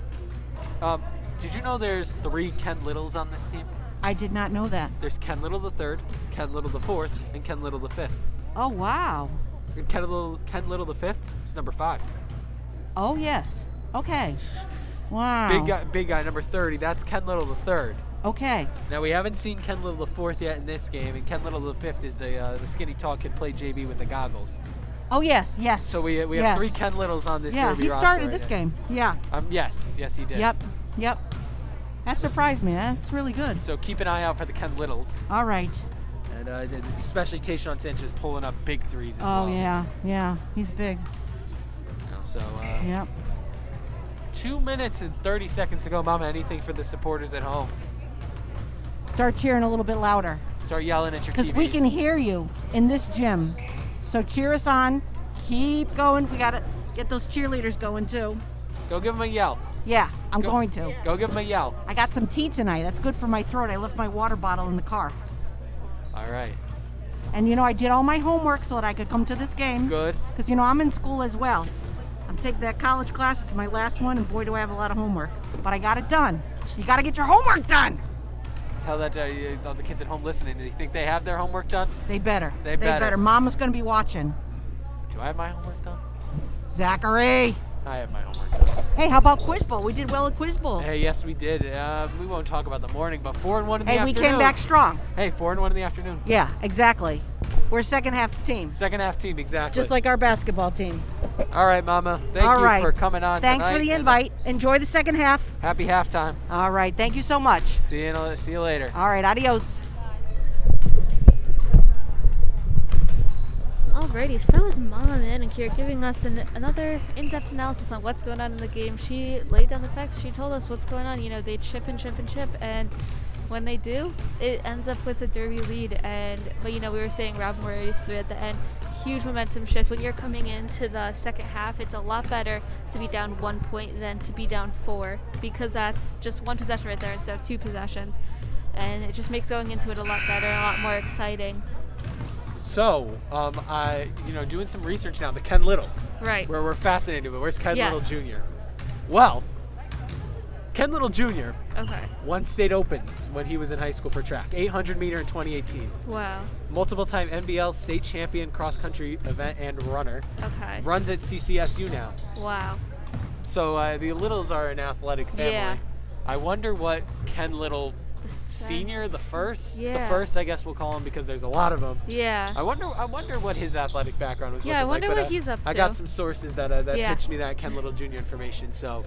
Did you know there's 3 Ken Littles on this team? I did not know that. There's Ken Little the 3rd, Ken Little the 4th, and Ken Little the 5th. Oh, wow. And Ken Little the 5th is number 5. Oh, yes. Okay. Wow. Big guy, number 30. That's Ken Little the 3rd. Okay. Now we haven't seen Ken Little the 4th yet in this game, and Ken Little the 5th is the skinny tall kid play JV with the goggles. Oh, yes. So we have Yes. 3 Ken Littles on this Yeah, Derby he roster started right this now. game. Yeah. Yes, he did. Yep. That surprised me. That's really good. So keep an eye out for the Ken Littles, All right. and especially Tayshaun Sanchez pulling up big threes as well. Oh, yeah. He's big. So Yep. 2 minutes and 30 seconds to go. Mama, anything for the supporters at home? Start cheering a little bit louder. Start yelling at your Because TVs. we can hear you in this gym. So cheer us on. Keep going. We got to get those cheerleaders going too. Go give them a yell. Yeah, I'm going to. Go give them a yell. I got some tea tonight. That's good for my throat. I left my water bottle in the car. All right. And I did all my homework so that I could come to this game. Good. Because I'm in school as well. I'm taking that college class. It's my last one, and boy, do I have a lot of homework. But I got it done. You got to get your homework done. Tell that to all the kids at home listening. Do you think they have their homework done? They better. They better. Mama's going to be watching. Do I have my homework done? Zachary. I have my homework done. Hey, how about Quiz Bowl? We did well at Quiz Bowl. Hey, yes, we did. We won't talk about the morning, but 4-1 in the afternoon. Hey, we came back strong. Hey, 4-1 in the afternoon. Yeah, exactly. We're a second half team. Second half team, exactly. Just like our basketball team. All right, Mama. Thank you for coming on Thanks tonight. for the invite. Enjoy the second half. Happy halftime. All right. Thank you so much. See you later. All right. Adios. Alrighty, so that was Mama Manicure giving us another in-depth analysis on what's going on in the game. She laid down the facts. She told us what's going on. They chip and chip and chip, and when they do, it ends up with a Derby lead. But we were saying Rob Moriarty's three at the end. Huge momentum shift. When you're coming into the second half, it's a lot better to be down 1 point than to be down 4, because that's just one possession right there instead of 2 possessions. And it just makes going into it a lot better and a lot more exciting. So, doing some research now, the Ken Littles. Right. Where we're fascinated with. Where's Ken Yes. Little Jr.? Well, Ken Little Jr. Okay. won state opens when he was in high school for track, 800 meter in 2018. Wow. Multiple-time NBL state champion cross-country event and runner. Okay. Runs at CCSU now. Wow. So the Littles are an athletic family. Yeah. I wonder what Ken Little The Senior, the first? Yeah. The first, I guess we'll call him because there's a lot of them. Yeah. I wonder what his athletic background was Yeah, I looking wonder like. what he's up I to. got some sources that Yeah. pitched me that Ken Little Jr. information. So,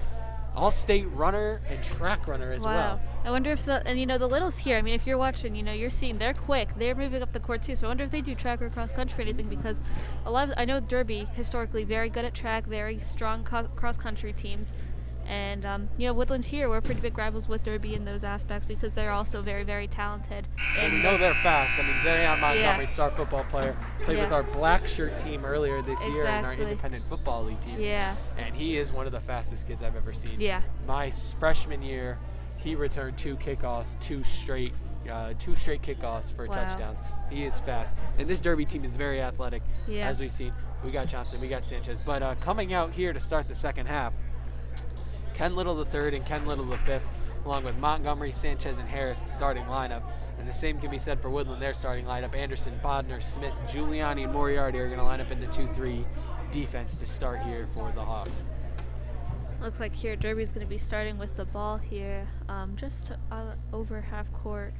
all-state runner and track runner as Wow. well. I wonder if the Littles here, if you're watching, you're seeing they're quick. They're moving up the court too. So I wonder if they do track or cross country or anything, because I know Derby historically very good at track, very strong cross country teams. And Woodland here, we're pretty big rivals with Derby in those aspects because they're also very, very talented. And they're fast. Zarion Montgomery, Yeah. star football player, played with Yeah. our black shirt team earlier this year in our Exactly. independent football league team. Yeah. And he is one of the fastest kids I've ever seen. Yeah. My freshman year, he returned 2 kickoffs, 2 straight kickoffs for Wow. touchdowns. He is fast. And this Derby team is very athletic, Yeah. as we've seen. We got Johnson, we got Sanchez. But coming out here to start the second half, Ken Little the third and Ken Little the fifth, along with Montgomery, Sanchez, and Harris, the starting lineup. And the same can be said for Woodland, their starting lineup. Anderson, Bodner, Smith, Giuliani, and Moriarty are going to line up in the 2-3 defense to start here for the Hawks. Looks like here Derby's going to be starting with the ball here, just over half court.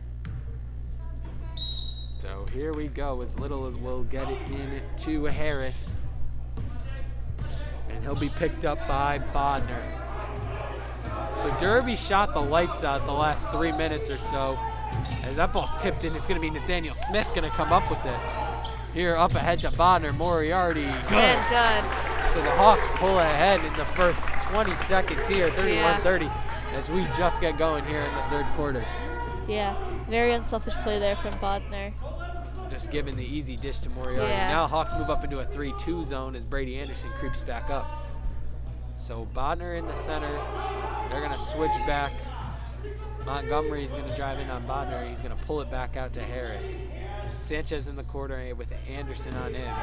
So here we go, as Little as we'll get it in to Harris. And he'll be picked up by Bodner. So Derby shot the lights out the last 3 minutes or so. As that ball's tipped in, it's going to be Nathaniel Smith going to come up with it. Here up ahead to Bodner, Moriarty. Good. And good. So the Hawks pull ahead in the first 20 seconds here, 31-30, as we just get going here in the third quarter. Yeah, very unselfish play there from Bodner. Just giving the easy dish to Moriarty. Yeah. Now Hawks move up into a 3-2 zone as Brady Anderson creeps back up. So Bodner in the center. They're going to switch back. Montgomery's going to drive in on Bodner. He's going to pull it back out to Harris. Sanchez in the corner with Anderson on him.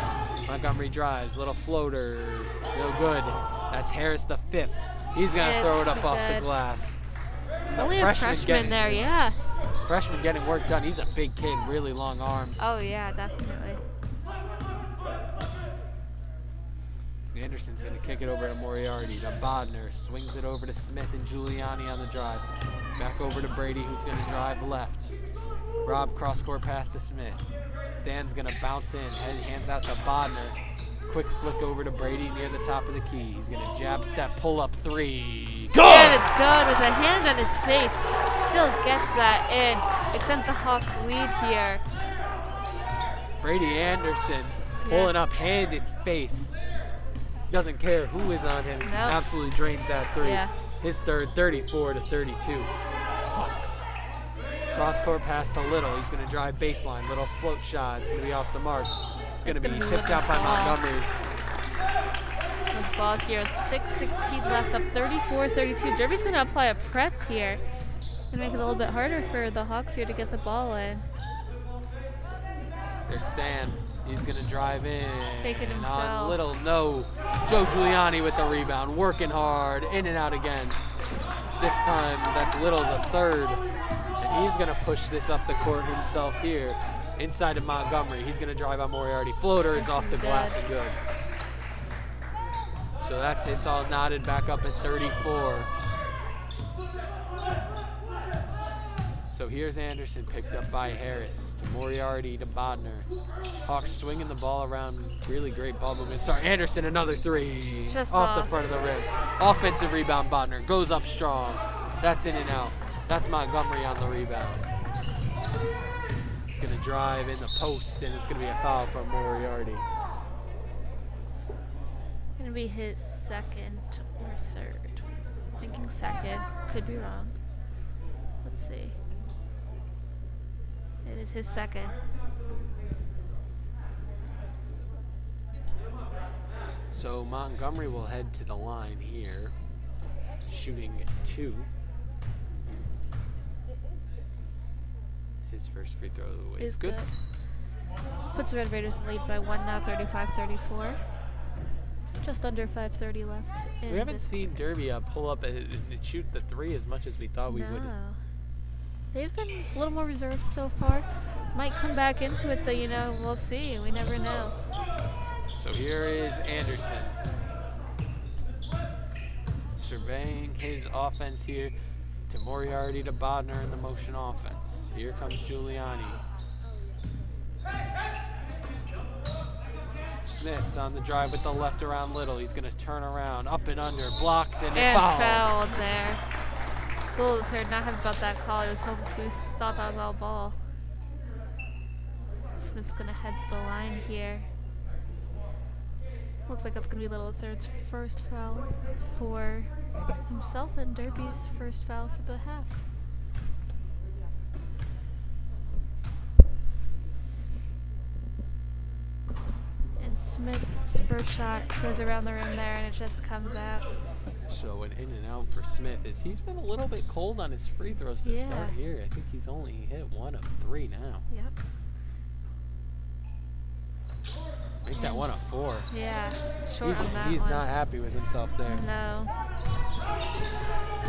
Montgomery drives, little floater, no good. That's Harris the fifth. He's going to throw it up off the glass. And the Only a freshman there, yeah. Freshman getting work done. He's a big kid, really long arms. Oh yeah, definitely. Anderson's going to kick it over to Moriarty. To Bodner, swings it over to Smith and Giuliani on the drive. Back over to Brady, who's going to drive left. Rob cross-court pass to Smith. Dan's going to bounce in, hands out to Bodner. Quick flick over to Brady near the top of the key. He's going to jab step, pull up three. Good! And it's good with a hand on his face. Still gets that in. Extends the Hawks lead here. Brady Anderson pulling up hand and face. Doesn't care who is on him. Nope. Absolutely drains that three. Yeah. His third, 34-32. Hawks. Cross court pass to Little. He's going to drive baseline. Little float shot. It's going to be off the mark. It's going to be tipped out by Montgomery. Let's ball here. 6:16 left, up 34-32. Derby's going to apply a press here and make it a little bit harder for the Hawks here to get the ball in. There's Stan. He's going to drive in. Take it On himself. Little, no. Joe Giuliani with the rebound. Working hard. In and out again. This time, that's Little, the third. And he's going to push this up the court himself here. Inside of Montgomery. He's going to drive on Moriarty. Floater is off the glass and good. So it's all knotted back up at 34. So here's Anderson picked up by Harris to Moriarty to Bodner. Hawks swinging the ball around. Really great ball movement. Sorry, Anderson, another three. Just off the off. front of the rim. Offensive rebound, Bodner. Goes up strong. That's in and out. That's Montgomery on the rebound. He's going to drive in the post, and it's going to be a foul from Moriarty. Gonna be his second or third. Thinking second. Could be wrong. Let's see. It is his second. So Montgomery will head to the line here, shooting 2. His first free throw is good. Puts the Red Raiders in the lead by 1 now, 35-34. Just under 5:30 left. In We haven't this seen Derby pull up and shoot the 3 as much as we thought we would. No. They've been a little more reserved so far. Might come back into it though, you know, we'll see. We never know. So here is Anderson. Surveying his offense here to Moriarty to Bodner in the motion offense. Here comes Giuliani. Smith on the drive with the left around Little. He's going to turn around, up and under, blocked, and fouled. Fouled there. Little third, not happy about that call. He was hoping, thought that was all ball. Smith's gonna head to the line here. Looks like that's gonna be Little Third's first foul for himself and Derby's first foul for the half. And Smith's first shot goes around the rim there and it just comes out. So an in and out for Smith is he's been a little bit cold on his free throws to start here. I think he's only hit 1 of 3 now. Yep. Make that 1 of 4. Yeah, short on that He's one. not happy with himself there. No.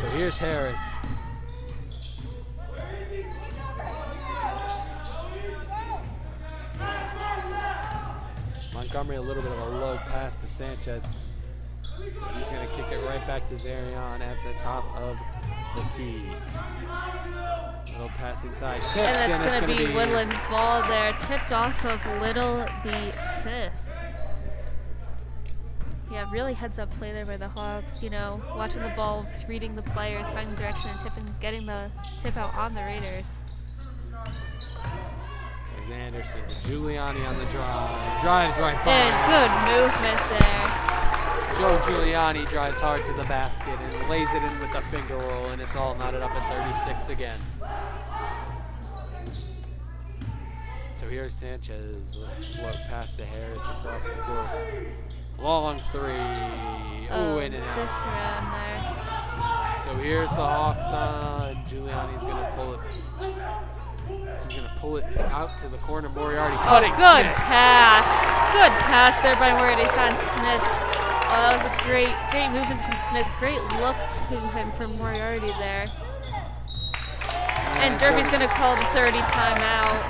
So here's Harris. Montgomery a little bit of a low pass to Sanchez. He's going to kick it right back to Zarion at the top of the key. Little pass inside, tipped, And that's going to be be Woodland's ball there, tipped off of Little the 5th. Yeah, really heads up play there by the Hawks. You know, watching the ball, just reading the players, finding direction, and tipping, getting the tip out on the Raiders. There's Anderson, Giuliani on the drive. Drives right by. And good movement there. Joe Giuliani drives hard to the basket and lays it in with the finger roll, and it's all knotted up at 36 again. So here's Sanchez, little float pass to Harris across the floor. Long 3. Oh, in and out. Just around there. So here's the Hawks on. Giuliani's gonna pull it. He's gonna pull it out to the corner. Moriarty cutting. Good Smith. pass. Good pass there by Moriarty on Smith. Oh, that was a great movement from Smith. Great look to him from Moriarty there. And Derby's going to call the 30 timeout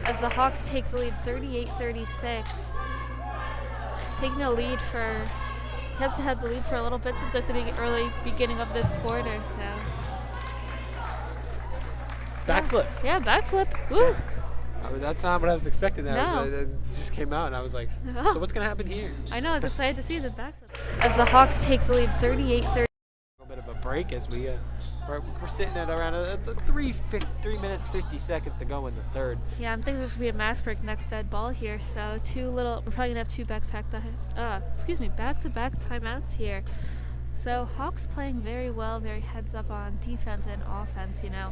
as the Hawks take the lead 38-36. Taking the lead for, he has to have the lead for a little bit since like the early beginning of this quarter, so. Backflip. Yeah, backflip. Woo! That's not what I was expecting. No. It just came out, and I was like, Oh. so what's going to happen here? I know, I was excited to see the backflip. As the Hawks take the lead 38-30. A little bit of a break as we're sitting at around 3 minutes 50 seconds to go in the third. Yeah, I'm thinking there's gonna be a mass break next dead ball here. So we're probably gonna have 2 back-to-back timeouts here. So Hawks playing very well, very heads up on defense and offense, you know.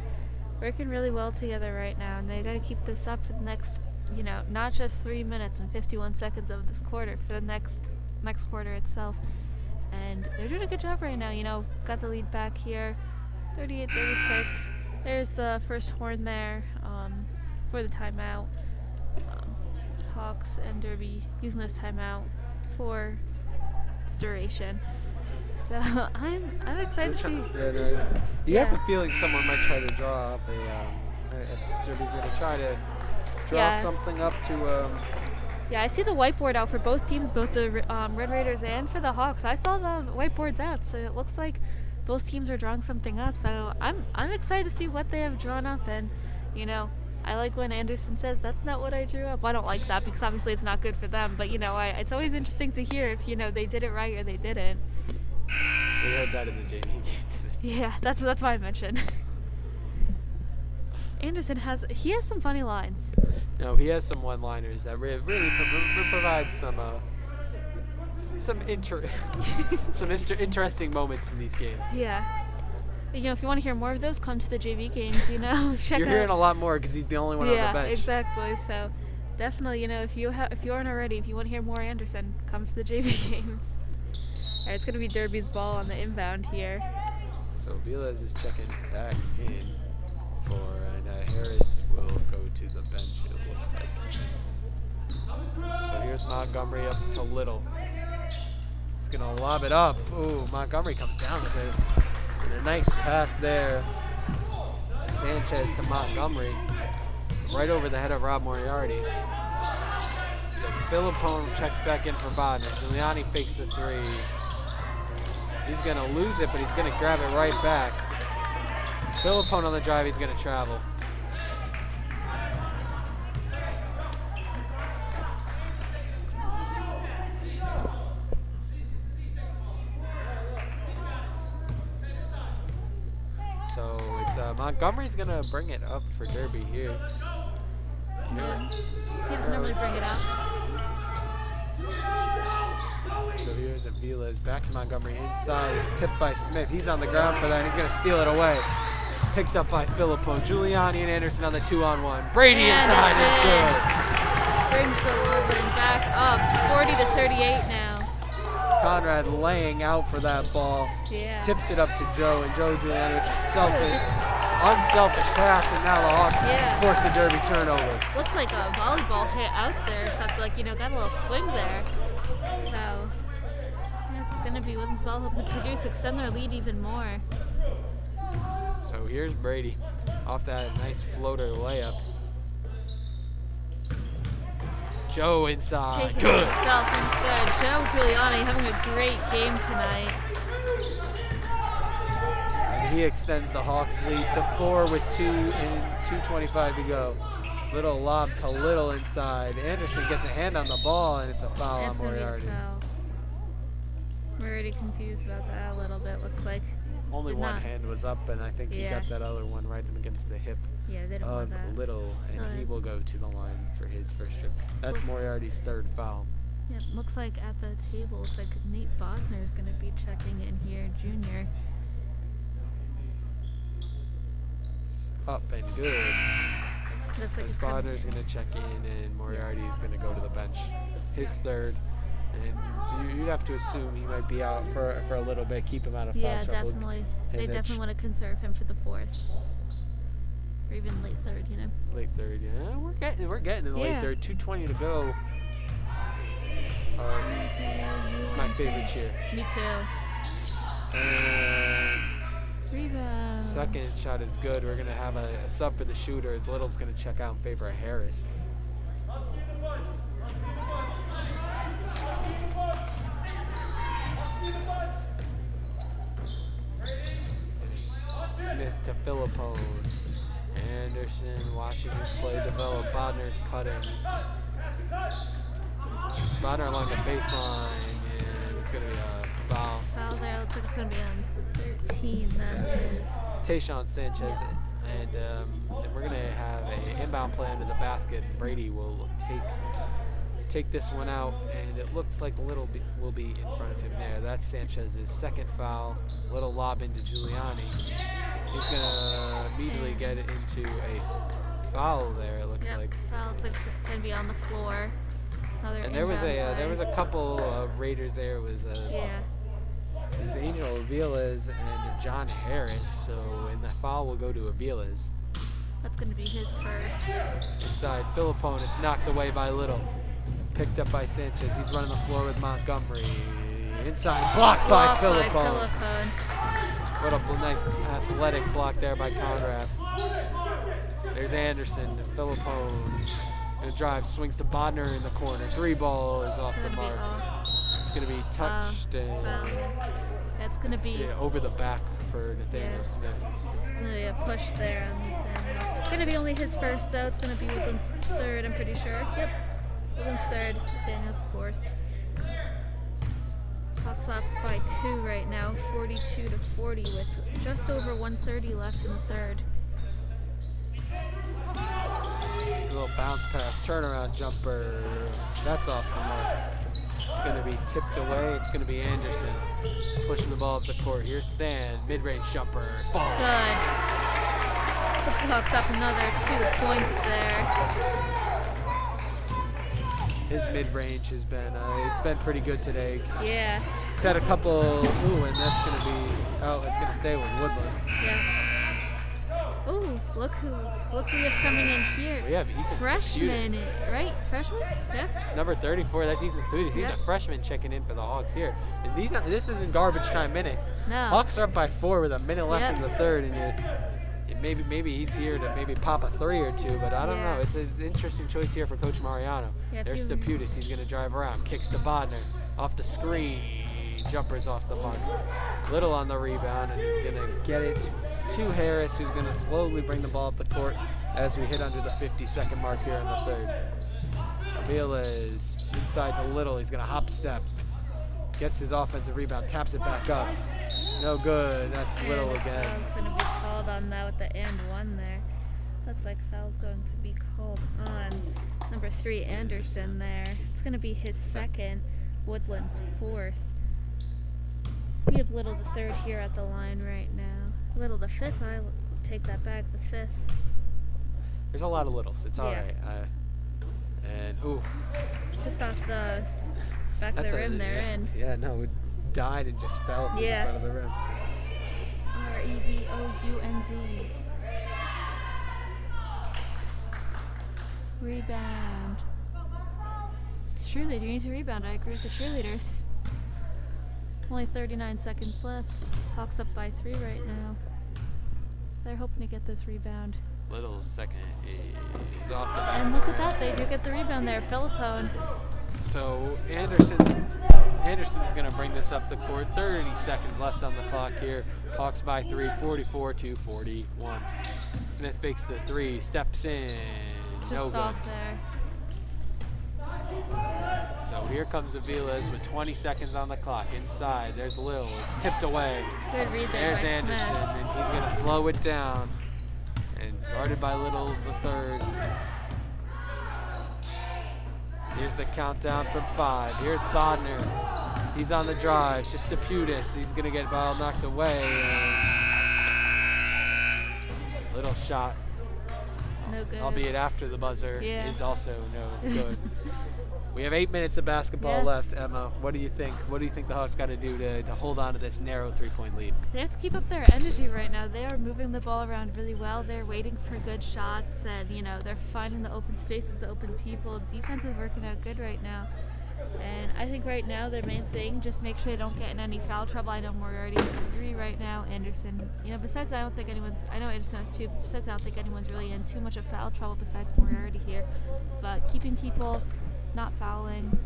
Working really well together right now, and they got to keep this up for the next, you know, not just 3 minutes and 51 seconds of this quarter, for the next quarter itself. And they're doing a good job right now, you know. Got the lead back here, 38-36. There's the first horn there for the timeout. Hawks and Derby using this timeout for its duration. So I'm excited to see. You Yeah. have a feeling someone might try to draw up Derby's going to try to draw Yeah. something up to. Yeah, I see the whiteboard out for both teams, both the Red Raiders and for the Hawks. I saw the whiteboards out, so it looks like both teams are drawing something up. So I'm excited to see what they have drawn up, and you know, I like when Anderson says that's not what I drew up. Well, I don't like that because obviously it's not good for them. But you know, it's always interesting to hear if you know they did it right or they didn't. We heard that in the JV game today. Yeah, that's why I mentioned. Anderson has some funny lines. No, he has some one-liners that really provide some interesting moments in these games. Yeah. You know, if you want to hear more of those, come to the JV games. You know, check You're out. hearing a lot more because he's the only one on the bench. Exactly. So, definitely, you know, if you aren't already, if you want to hear more Anderson, come to the JV games. All right, it's gonna be Derby's ball on the inbound here. So Velez is checking back in and Harris will go to the bench, it looks like. So here's Montgomery up to Little. He's gonna lob it up. Ooh, Montgomery comes down with it. And a nice pass there. Sanchez to Montgomery. Right over the head of Rob Moriarty. So Philippone checks back in for Bodner. Giuliani fakes the three. He's gonna lose it, but he's gonna grab it right back. Philippone on the drive, he's gonna travel. So it's Montgomery's gonna bring it up for Derby here. He doesn't normally bring it up. So here's Aviles back to Montgomery inside. It's tipped by Smith. He's on the ground for that, and he's going to steal it away. Picked up by Philippone. Giuliani and Anderson on the 2-on-1. Brady inside, and it's good. Brings the Loveland back up, 40-38 now. Conrad laying out for that ball. Yeah. Tips it up to Joe, and Joe Giuliani, which is selfish, unselfish pass, and now the Hawks force a Derby turnover. Looks like a volleyball hit out there or something, like, you know, got a little swing there. So, yeah, it's going to be Woodlands ball hoping to produce, extend their lead even more. So here's Brady off that nice floater layup. Joe inside. Taking Good. himself and good. Joe Giuliani having a great game tonight. And he extends the Hawks lead to 4 with 2 and 2:25 to go. Little lob to Little inside. Anderson gets a hand on the ball, and it's a foul on Moriarty. We're already confused about that a little bit, looks like. Only Did one not. hand was up, and I think he got that other one right against the hip Yeah, they don't of want that. Little, and he will go to the line for his first trip. That's Moriarty's third foul. Yeah, looks like at the table, looks like Nate Bosner is going to be checking in here, junior. It's up and good. Looks like As he's coming Bodner's in. going to check in, and Moriarty is going to go to the bench. His third. And you'd have to assume he might be out for a little bit, keep him out of foul Yeah, trouble. definitely. They then definitely want to conserve him for the fourth. Or even late third, you know. Late third, yeah. We're getting in the late Yeah. third. 2:20 to go. It's my favorite cheer. Me too. And Rebound. second shot is good. We're gonna have a sub for the shooter as Little's gonna check out in favor of Harris. There's Smith to Philippone. Anderson watching his play develop. Bodner's cutting. Bodner along the baseline, and it's going to be a foul. Foul there. Looks like it's going to be on 13 then. Yes. Tayshawn Sanchez, and we're going to have an inbound play under the basket. Brady will take take this one out, and it looks like Little will be in front of him there. That's Sanchez's second foul. Little lob into Giuliani. He's gonna immediately get it into a foul there. It looks like. Foul looks like it's gonna be on the floor. Another And there was inbound there play. was a couple of Raiders there. It was it was Angel Aviles and John Harris. So and the foul will go to Aviles. That's gonna be his first. Inside, Philippone. It's knocked away by Little. Picked up by Sanchez. He's running the floor with Montgomery. Inside, blocked by Philippone. What a nice athletic block there by Conrad. There's Anderson to Philippone. Gonna drive, swings to Bodner in the corner. 3 ball is off the mark. It's gonna be touched and That's gonna be over the back for Nathaniel Smith. It's gonna be a push there on Nathaniel. It's gonna be only his first though. It's gonna be Woodland's third, I'm pretty sure. Yep. Woodland's third, Nathaniel's fourth. Hawks up by 2 right now, 42-40 with just over 1:30 left in the third. A little bounce pass, turnaround jumper. That's off the mark. It's going to be tipped away. It's going to be Anderson pushing the ball up the court. Here's Stan, mid-range jumper. Falls. Good. Puts the Hawks up another 2 points there. His mid-range has been, it's been pretty good today. Yeah. He's had a couple, and that's going to be, it's going to stay with Woodland. Yeah. Ooh, look who we have coming in here. We have Ethan Freshman, Sudis. right? Freshman? Yes. Number 34, that's Ethan Sudis. He's a freshman checking in for the Hawks here. And this isn't garbage time minutes. No. Hawks are up by 4 with a minute left in the third, and maybe he's here to maybe pop a 3 or 2, but I don't know. It's an interesting choice here for Coach Mariano. Yeah, There's Staputis. He's going to drive around, kicks to Bodner, off the screen, jumpers off the mark. Little on the rebound, and he's going to get it to Harris, who's going to slowly bring the ball up the court as we hit under the 50-second mark here in the third. Avila is inside to Little. He's going to hop step. Gets his offensive rebound, taps it back up. No good. That's Little again. Foul's going to be called on that with the and 1 there. Looks like foul's going to be called on number 3, Anderson there. It's going to be his second, Woodland's 4th. We have Little the 3rd here at the line right now. Little the 5th, I take that back, the 5th. There's a lot of Littles. It's all right. And ooh, just off the back of the rim they're in. Yeah, no, it died and just fell to the front of the rim. R-E-V-O-U-N-D. Rebound. It's true, they do need to rebound. I agree with the cheerleaders. Only 39 seconds left. Hawks up by 3 right now. They're hoping to get this rebound. Little's second is off the back. And look at that, they do get the rebound there. Philippone. So Anderson's going to bring this up the court. 30 seconds left on the clock here. Hawks by 3, 44-41. Smith fakes the 3, steps in. Just no good. off there. So here comes Aviles with 20 seconds on the clock. Inside, there's Lil. It's tipped away. Good read there. There's by Anderson, Smith. and he's going to slow it down. And guarded by Little the 3rd. Here's the countdown from 5. Here's Bodner. He's on the drive. Just Staputis. He's going to get ball knocked away. Little shot. No good. Albeit after the buzzer is also no good. We have 8 minutes of basketball left, Emma. What do you think? What do you think the Hawks got to do to hold on to this narrow 3-point lead? They have to keep up their energy right now. They are moving the ball around really well. They're waiting for good shots, and they're finding the open spaces, the open people. Defense is working out good right now. And I think right now their main thing, just make sure they don't get in any foul trouble. I know Moriarty has 3 right now. Anderson, besides I don't think anyone's, I know Anderson has 2, but besides I don't think anyone's really in too much of foul trouble besides Moriarty here. But keeping people not fouling,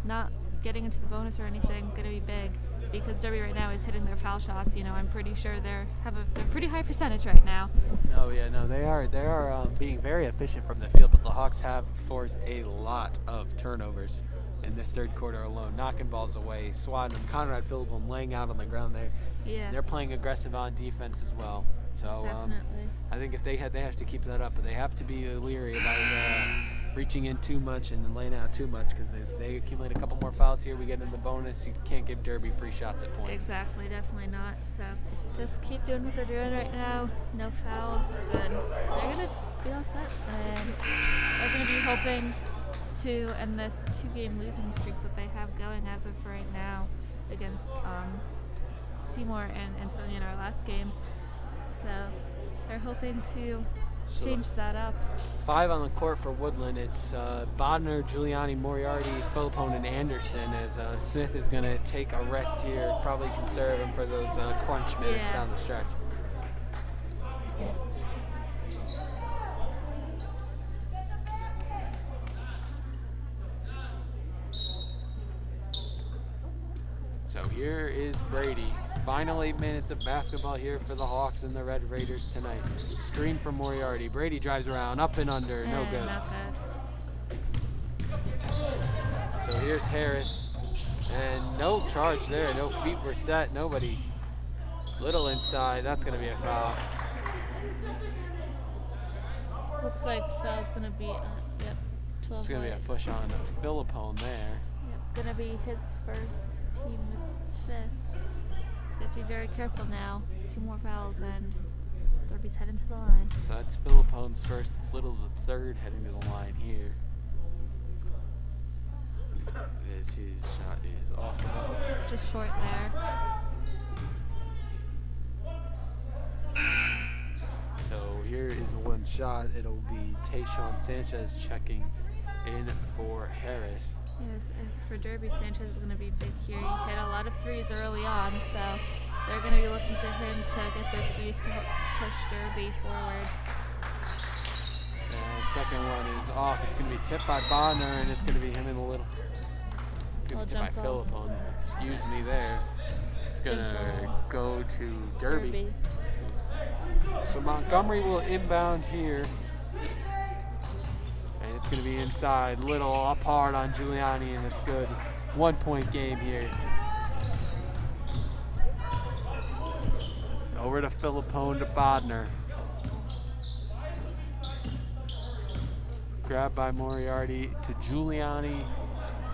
not getting into the bonus or anything, gonna be big. Because Derby right now is hitting their foul shots. I'm pretty sure they're pretty high percentage right now. Oh yeah, no, they are being very efficient from the field, but the Hawks have forced a lot of turnovers in this 3rd quarter alone, knocking balls away, swatting them. Conrad Philippone laying out on the ground there. Yeah. They're playing aggressive on defense as well. So Definitely. I think if they have to keep that up, but they have to be leery about reaching in too much and laying out too much, because if they accumulate a couple more fouls here, we get in the bonus. You can't give Derby free shots at points. Exactly, definitely not. So just keep doing what they're doing right now. No fouls, then they're going to be all set. And they're going to be hoping to end this 2-game losing streak that they have going as of right now against Seymour and Ansonia in our last game. So they're hoping to change that up. 5 on the court for Woodland. It's Bodner, Giuliani, Moriarty, Philippone, and Anderson, as Smith is going to take a rest here, probably conserve him for those crunch minutes down the stretch. So here is Brady. Final 8 minutes of basketball here for the Hawks and the Red Raiders tonight. Screen from Moriarty. Brady drives around, up and under, no good. Not good. So here's Harris. And no charge there, no feet were set, nobody. Little inside, that's gonna be a foul. Looks like foul's going to be, yep, 12. It's gonna be a push on Philippone there. Yep, going to be his first, team's 5th. So have to be very careful now. 2 more fouls and Derby's heading to the line. So that's Philippone's first. It's Little the 3rd heading to the line here. As his shot is off the ball. Just short there. So here is one shot. It'll be Tayshawn Sanchez checking in for Harris. Yes, and for Derby, Sanchez is going to be big here. He hit a lot of threes early on, so they're going to be looking to him to get those threes to push Derby forward. And the second one is off. It's going to be tipped by Bonner, and it's going to be him in the little. It's going to be tipped by Philippone. Excuse me there. It's going to go to Derby. So Montgomery will inbound here. And it's going to be inside. Little up hard on Giuliani, and it's good. 1-point game here. Over to Philippone to Bodner. Grabbed by Moriarty to Giuliani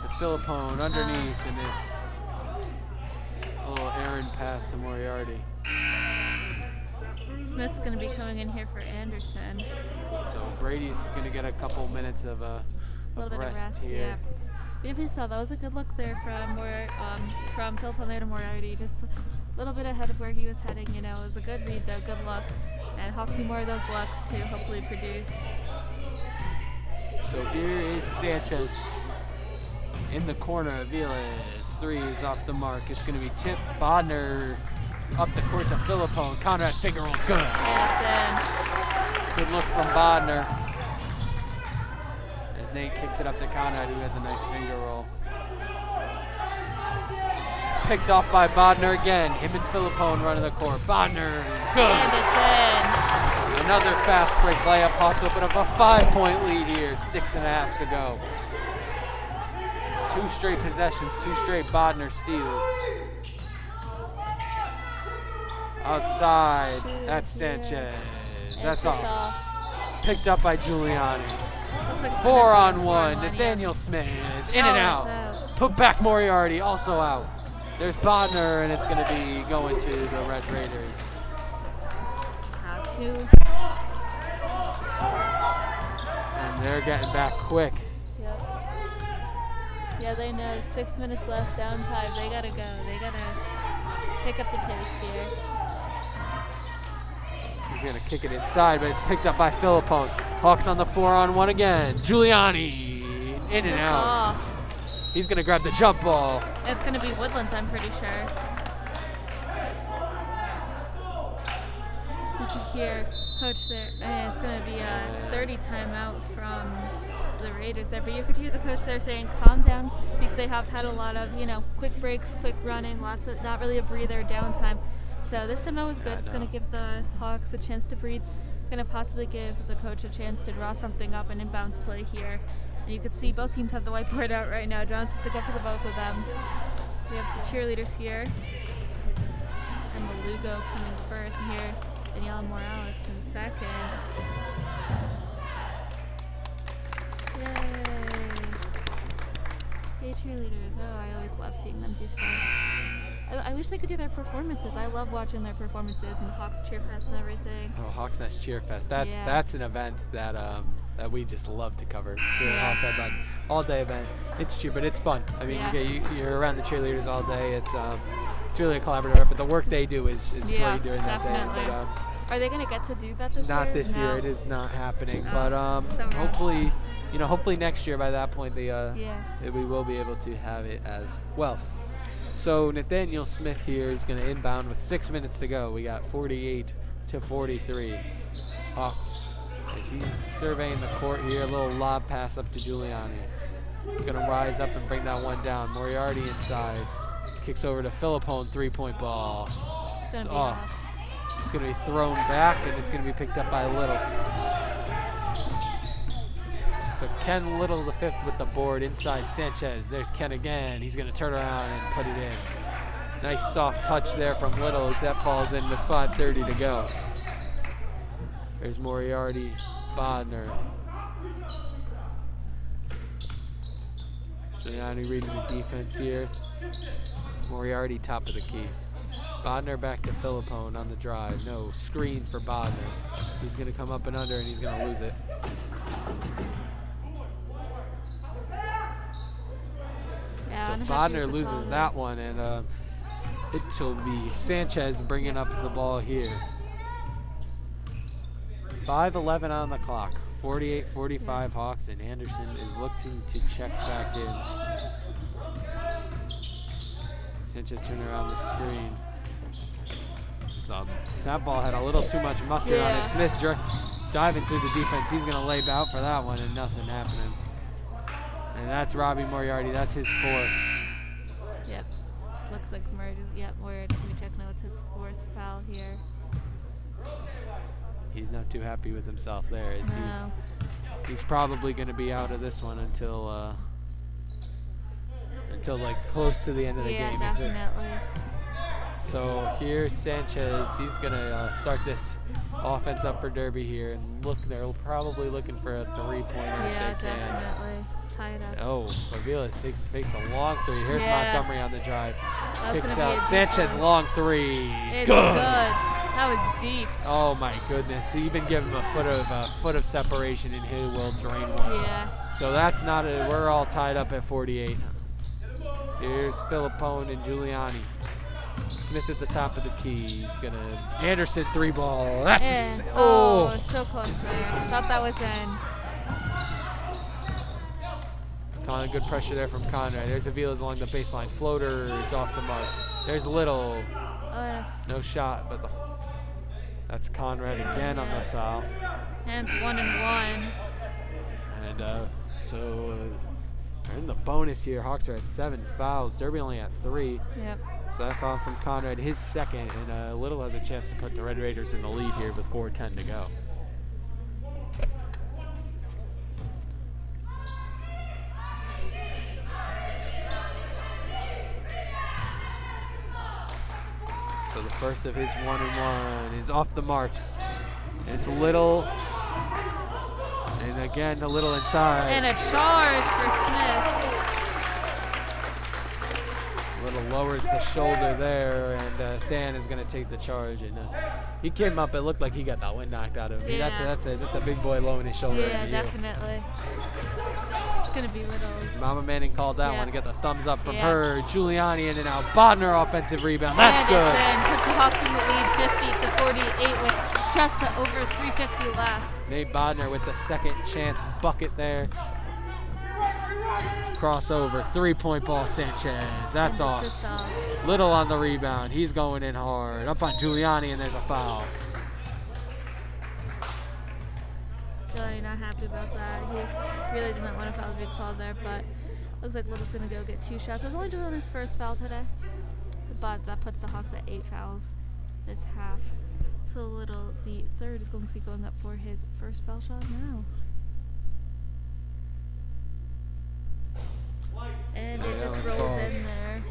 to Philippone underneath, and it's a little errand pass to Moriarty. Smith's going to be coming in here for Anderson. So Brady's going to get a couple minutes of little bit of rest here. Yeah. But if you saw, that was a good look there from Philippone there to Moriarty. Just a little bit ahead of where he was heading. You know, it was a good read though, good look. And Hawks need more of those looks to hopefully produce. So here is Sanchez in the corner. Aviles, 3 is off the mark. It's going to be tipped. Bodner up the court to Philippone. Conrad finger rolls good. Yeah, Good look from Bodner. As Nate kicks it up to Conrad, who has a nice finger roll. Picked off by Bodner again. Him and Philippone running the court. Bodner, good. and it's in. Another fast break layup. Hawks open up a 5-point lead here. 6.5 to go. 2 straight possessions, 2 straight Bodner steals. Outside, that's Sanchez. That's off. Picked up by Giuliani. Looks like 4-on-1, Nathaniel Smith, in and out. Put back Moriarty, also out. There's Bodner, and it's going to be going to the Red Raiders. And they're getting back quick. Yep. Yeah, they know. 6 minutes left, down 5. They got to go. They got to pick up the pace here. He's going to kick it inside, but it's picked up by Philippone. Hawks on the 4-on-1 again. Giuliani, in and out. He's going to grab the jump ball. It's going to be Woodlands, I'm pretty sure. You can hear Coach there. And it's going to be a 30 timeout from the Raiders there. But you could hear the coach there saying, calm down, because they have had a lot of, quick breaks, quick running, lots of, not really a breather, downtime. So this time was good. It's going to give the Hawks a chance to breathe. Going to possibly give the coach a chance to draw something up and inbounds play here. And you can see both teams have the whiteboard out right now, drawing something up for the both of them. We have the cheerleaders here. And Malugo coming first. And here, Daniela Morales comes second. Yay, cheerleaders. Oh, I always love seeing them do stuff. I wish they could do their performances. I love watching their performances and the Hawks Cheer Fest and everything. Oh, Hawks Nest Cheer Fest. That's an event that that we just love to cover. Hawk events, all-day event. It's cheap, but it's fun. I mean, you're around the cheerleaders all day. It's really a collaborative effort. The work they do is great during that day. But, are they going to get to do that this year? Not this year. It is not happening. But hopefully, hopefully next year by that point, we will be able to have it as well. So Nathaniel Smith here is going to inbound with 6 minutes to go. We got 48-43. Hawks, as he's surveying the court here, a little lob pass up to Giuliani. He's going to rise up and bring that one down. Moriarty inside. Kicks over to Philippone, three-point ball. It's off. It's going to be thrown back, and it's going to be picked up by Little. So Ken Little, the fifth, with the board inside Sanchez. There's Ken again. He's going to turn around and put it in. Nice soft touch there from Little as that falls in with 5:30 to go. There's Moriarty, Bodner. Giuliani reading the defense here. Moriarty top of the key. Bodner back to Philippone on the drive. No, screen for Bodner. He's going to come up and under, and he's going to lose it. So Bodner loses that one, and it will be Sanchez bringing up the ball here. 5:11 on the clock. 48-45 Hawks, and Anderson is looking to check back in. Sanchez turning around the screen. So that ball had a little too much mustard on it. Smith diving through the defense. He's going to lay out for that one, and nothing happening. And that's Robbie Moriarty. That's his fourth. Yep. Looks like Moriarty's going to be checking out with his fourth foul here. He's not too happy with himself there. He's probably going to be out of this one until like close to the end of the game. Yeah, definitely. So here's Sanchez. He's going to start this offense up for Derby here, and they're probably looking for a three-pointer if they can. Definitely. Tie it up. Oh, Aviles fakes a long three. Here's Montgomery on the drive. Kicks out. Sanchez long three. It's good. That was deep. Oh my goodness. Even give him a foot of separation, and he will drain one. Yeah. So that's not a. We're all tied up at 48. Here's Philippone and Giuliani. Smith at the top of the key. He's gonna Anderson three ball. That's so close there. Thought that was in. Good pressure there from Conrad. There's Aviles along the baseline. Floater is off the mark. There's Little. No shot, but that's Conrad again on the foul. And 1 and 1. And so they're in the bonus here. Hawks are at 7 fouls. Derby only at 3. Yep. So that foul from Conrad, his second, and Little has a chance to put the Red Raiders in the lead here with 4:10 to go. So the first of his 1 and 1 is off the mark. And it's Little. And again, a Little inside. And a charge for Smith. Little lowers the shoulder there, and Than is going to take the charge. And he came up. It looked like he got that wind knocked out of him. Yeah. That's a big boy lowering his shoulder. Yeah, definitely. It's going to be Little's. Mama Manning called that one to get the thumbs up from her. Giuliani in and out. Bodner offensive rebound. That's good. Puts the Hawks in the lead 50-48 with just over 3:50 left. Nate Bodner with the second chance bucket there. Crossover, three-point ball, Sanchez. That's off. Little on the rebound. He's going in hard. Up on Giuliani, and there's a foul. Giuliani not happy about that. He really didn't want a foul to be called there, but looks like Little's going to go get 2 shots. It was only Giuliani's first foul today, but that puts the Hawks at 8 fouls this half. So Little, the third, is going to be going up for his first foul shot now. And it just rolls in there.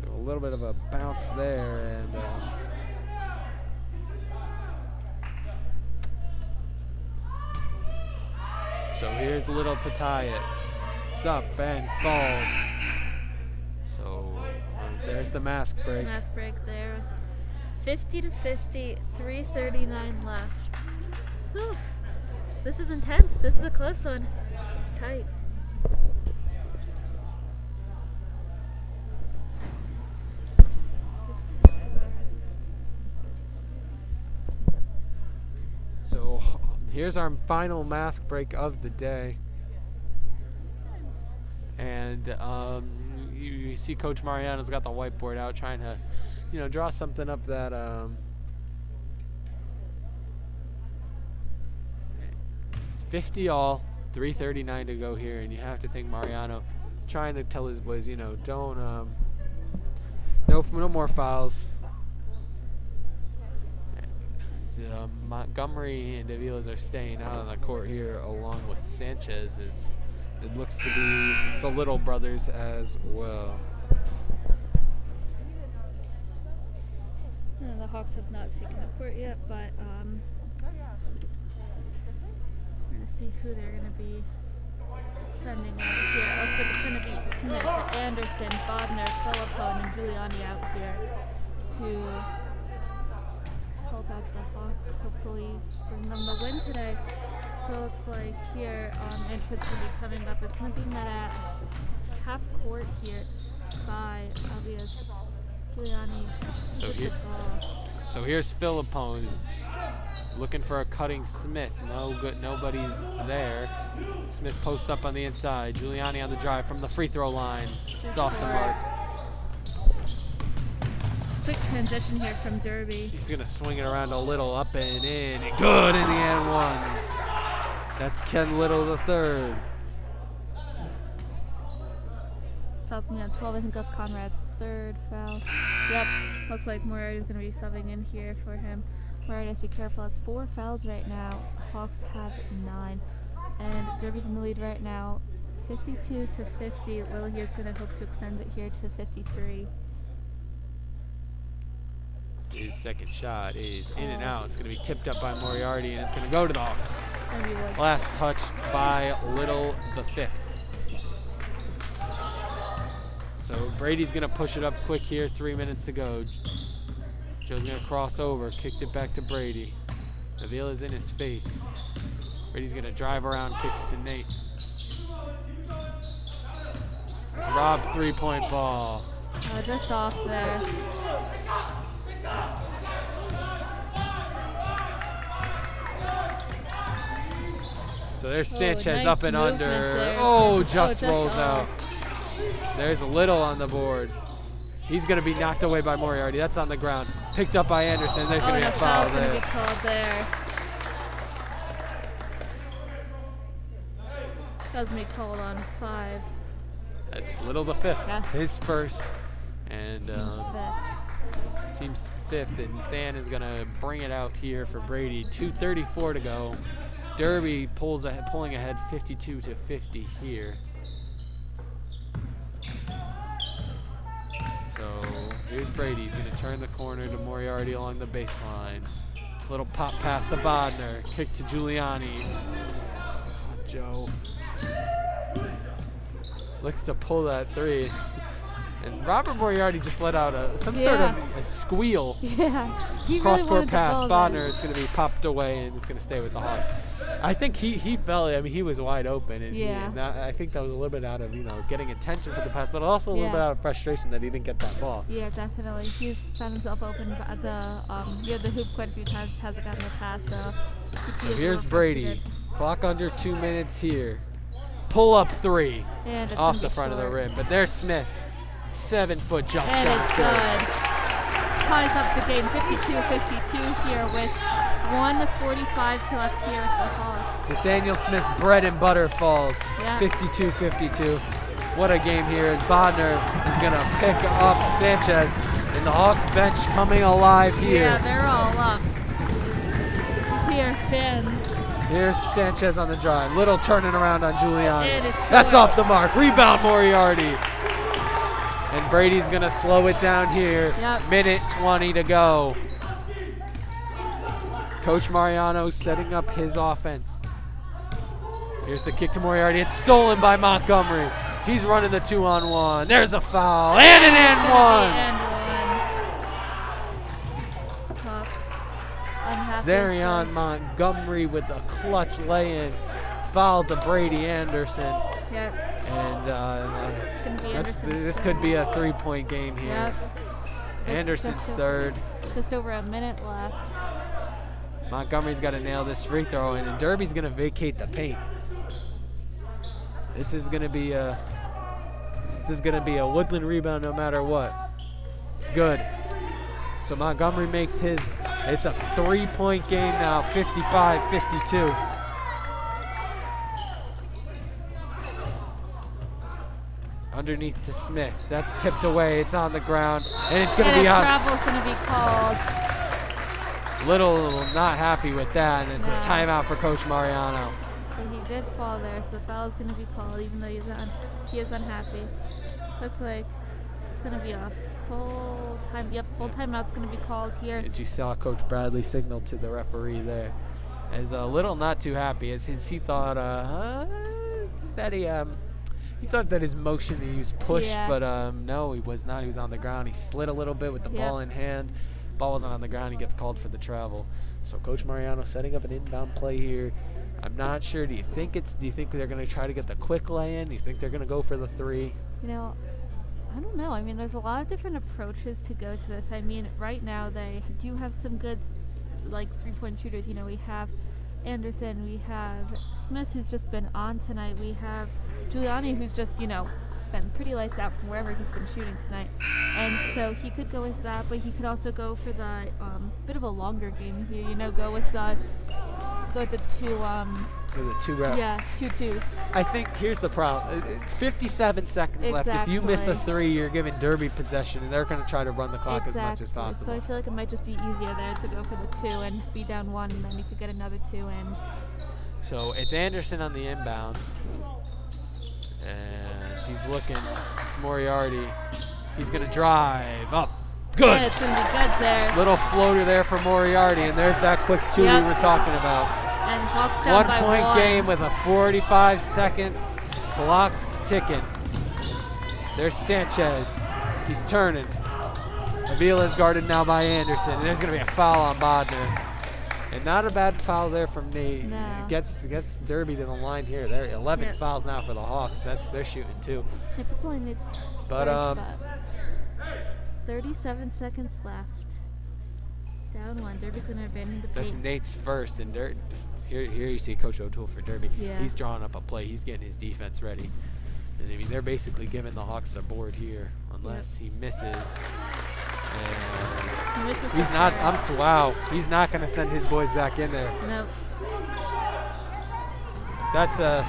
So a little bit of a bounce there, and So here's Little to tie it. It's up and falls. So there's the mask break. Mask break there. 50 to 50, 3:39 left. Whew. This is intense. This is a close one. It's tight. So here's our final mask break of the day. And you see Coach Mariano's got the whiteboard out trying to, draw something up that it's 50 all, 3:39 to go here, and you have to think Mariano trying to tell his boys, don't no more fouls. Montgomery and Davilas are staying out on the court here along with Sanchez. It looks to be the Little brothers as well. The Hawks have not taken the court yet, but we're going to see who they're going to be sending out here. Looks like it's going to be Smith, Anderson, Bodner, Philippone, and Giuliani out here to help out the Hawks, hopefully bring them the win today. So it looks like here, Anderson's going to be coming up. It's going to be met at half court here by Albias Giuliani. So here's Philippone looking for a cutting Smith. Nobody there. Smith posts up on the inside. Giuliani on the drive from the free throw line. It's off the mark. Quick transition here from Derby. He's going to swing it around a little, up and in, and good in the end one. That's Ken Little the third. Foul's going to be on 12. I think that's Conrad's third foul. Yep. Looks like Moriarty's going to be subbing in here for him. Moriarty has to be careful. Has 4 fouls right now. Hawks have 9. And Derby's in the lead right now. 52 to 50. Little here's going to hope to extend it here to 53. His second shot is in and out. It's going to be tipped up by Moriarty, and it's going to go to the Hawks. Last touch by Little the fifth. So Brady's going to push it up quick here. 3 minutes to go. Joe's going to cross over, kicked it back to Brady. Avila's in his face. Brady's going to drive around, kicks to Nate. There's Rob, 3-point ball. Just off there. So there's Sanchez nice up and under. there. Just rolls off. out. There's Little on the board. He's going to be knocked away by Moriarty. That's on the ground. Picked up by Anderson. There's going to be a foul Gonna there. get called there. That was me called on 5. That's Little the fifth. Yes. His first. And Team's team's fifth. And Than is going to bring it out here for Brady. 2:34 to go. Derby pulling ahead 52 to 50 here. So here's Brady. He's going to turn the corner to Moriarty along the baseline. Little pop pass to Bodner. Kick to Giuliani. Joe looks to pull that 3. And Robert Moriarty just let out some sort of a squeal. Yeah. He Cross-court really pass. Bodner. Bodner, it's going to be popped away, and it's going to stay with the Hawks. I think he fell. I mean, he was wide open, and, I think that was a little bit out of getting attention for the pass, but also a little bit out of frustration that he didn't get that ball. Yeah, definitely. He's found himself open at the hoop quite a few times. Hasn't gotten the pass, so Here's Brady. Clock under 2 minutes here. Pull up 3 and off the front of the rim, but there's Smith. 7-foot jump and shot. It's good. Ties up the game 52-52 here with 1:45 to left here with the Hawks. Nathaniel Smith's bread and butter falls. Yeah. 52-52. What a game here as Bodner is going to pick up Sanchez. And the Hawks bench coming alive here. Yeah, they're all up. Here, fans. Here's Sanchez on the drive. Little turning around on Giuliani. That's off the mark. Rebound Moriarty. And Brady's going to slow it down here. Yep. Minute 20 to go. Coach Mariano setting up his offense. Here's the kick to Moriarty. It's stolen by Montgomery. He's running the 2-on-1. There's a foul and an and one. Hawks unhappy. Zarion Montgomery with a clutch lay-in. Foul to Brady Anderson. Yep. And It's gonna be Anderson's this third. could be a 3-point game here. Yep. Anderson's Just third. Just over a minute left. Montgomery's got to nail this free throw, and Derby's going to vacate the paint. This is going to be a Woodland rebound no matter what. It's good. So Montgomery makes his. It's a 3-point game now, 55-52. Underneath to Smith. That's tipped away. It's on the ground, and it's going to be out. Travel's going to be called. Little not happy with that, and it's a timeout for Coach Mariano. So he did fall there, so the foul is going to be called, even though he is unhappy. Looks like it's going to be a full timeout's going to be called here. And you saw Coach Bradley signal to the referee there. As a little not too happy, as he thought that he thought that his motion he was pushed, Yeah. but no, he was not. He was on the ground. He slid a little bit with the ball in hand. Ball wasn't on the ground. He gets called for the travel. So Coach Mariano setting up an inbound play here. I'm not sure. Do you think they're going to try to get the quick lay-in? Do you think they're going to go for the three? You know, I don't know. I mean, there's a lot of different approaches to go to this. I mean, right now they do have some good, like, three-point shooters. You know, we have Anderson, we have Smith, who's just been on tonight. We have Giuliani, who's just, you know, been pretty lights out from wherever he's been shooting tonight. And so he could go with that, but he could also go for the bit of a longer game here. You know, go with the two. Two twos. I think here's the problem. It's 57 seconds left. If you miss a three, you're giving Derby possession, and they're going to try to run the clock as much as possible. So I feel like it might just be easier there to go for the two and be down one, and then you could get another two in. So it's Anderson on the inbound. And he's looking. It's Moriarty. He's going to drive up. Good. Yeah, it's going to be good there. Little floater there for Moriarty, and there's that quick two we were talking about. And Hawks down by 1 point game with a 45-second clock ticking. There's Sanchez. He's turning. Avila's guarded now by Anderson, and there's going to be a foul on Bodner. And not a bad foul there from Nate. No. Gets Derby to the line here. There, 11 fouls now for the Hawks. They're shooting too. Yep, it's only mid. But 37 seconds left. Down one. Derby's gonna abandon the paint. That's Nate's first, and here you see Coach O'Toole for Derby. Yeah. He's drawing up a play. He's getting his defense ready. And I mean, they're basically giving the Hawks the board here, unless he misses. And he's not. Wow. He's not going to send his boys back in there. Nope. So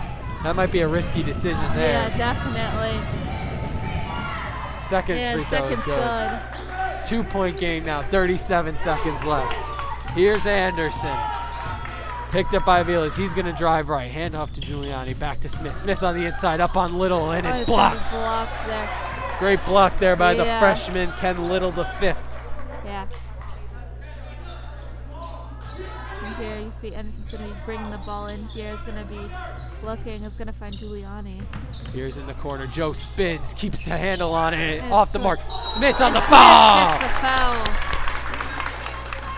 that might be a risky decision there. Yeah, definitely. Second free throw is good. 2 point game now. 37 seconds left. Here's Anderson. Picked up by Vilas. He's going to drive right. Hand off to Giuliani. Back to Smith. Smith on the inside. Up on Little, and it's blocked. There. Great block there by the freshman, Ken Little, the fifth. Yeah. And here you see Anderson's going to be bringing the ball in here. Is going to be looking. Is going to find Giuliani. Here's in the corner. Joe spins. Keeps a handle on it. And off the mark. Smith on the foul. Smith gets the foul.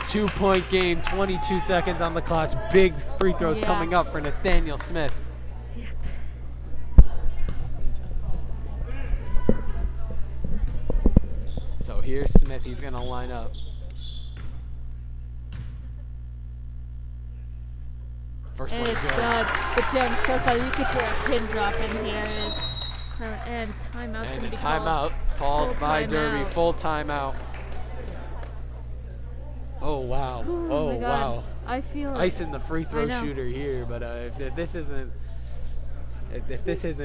2 point game. 22 seconds on the clock. Big free throws coming up for Nathaniel Smith. So here's Smith. He's going to line up. First one It's good. But I'm so sorry. You could hear a pin drop in here. And timeout's going to be timeout called by Derby. Full timeout. Oh wow! Oh wow! I feel icing the free throw shooter here, but if this isn't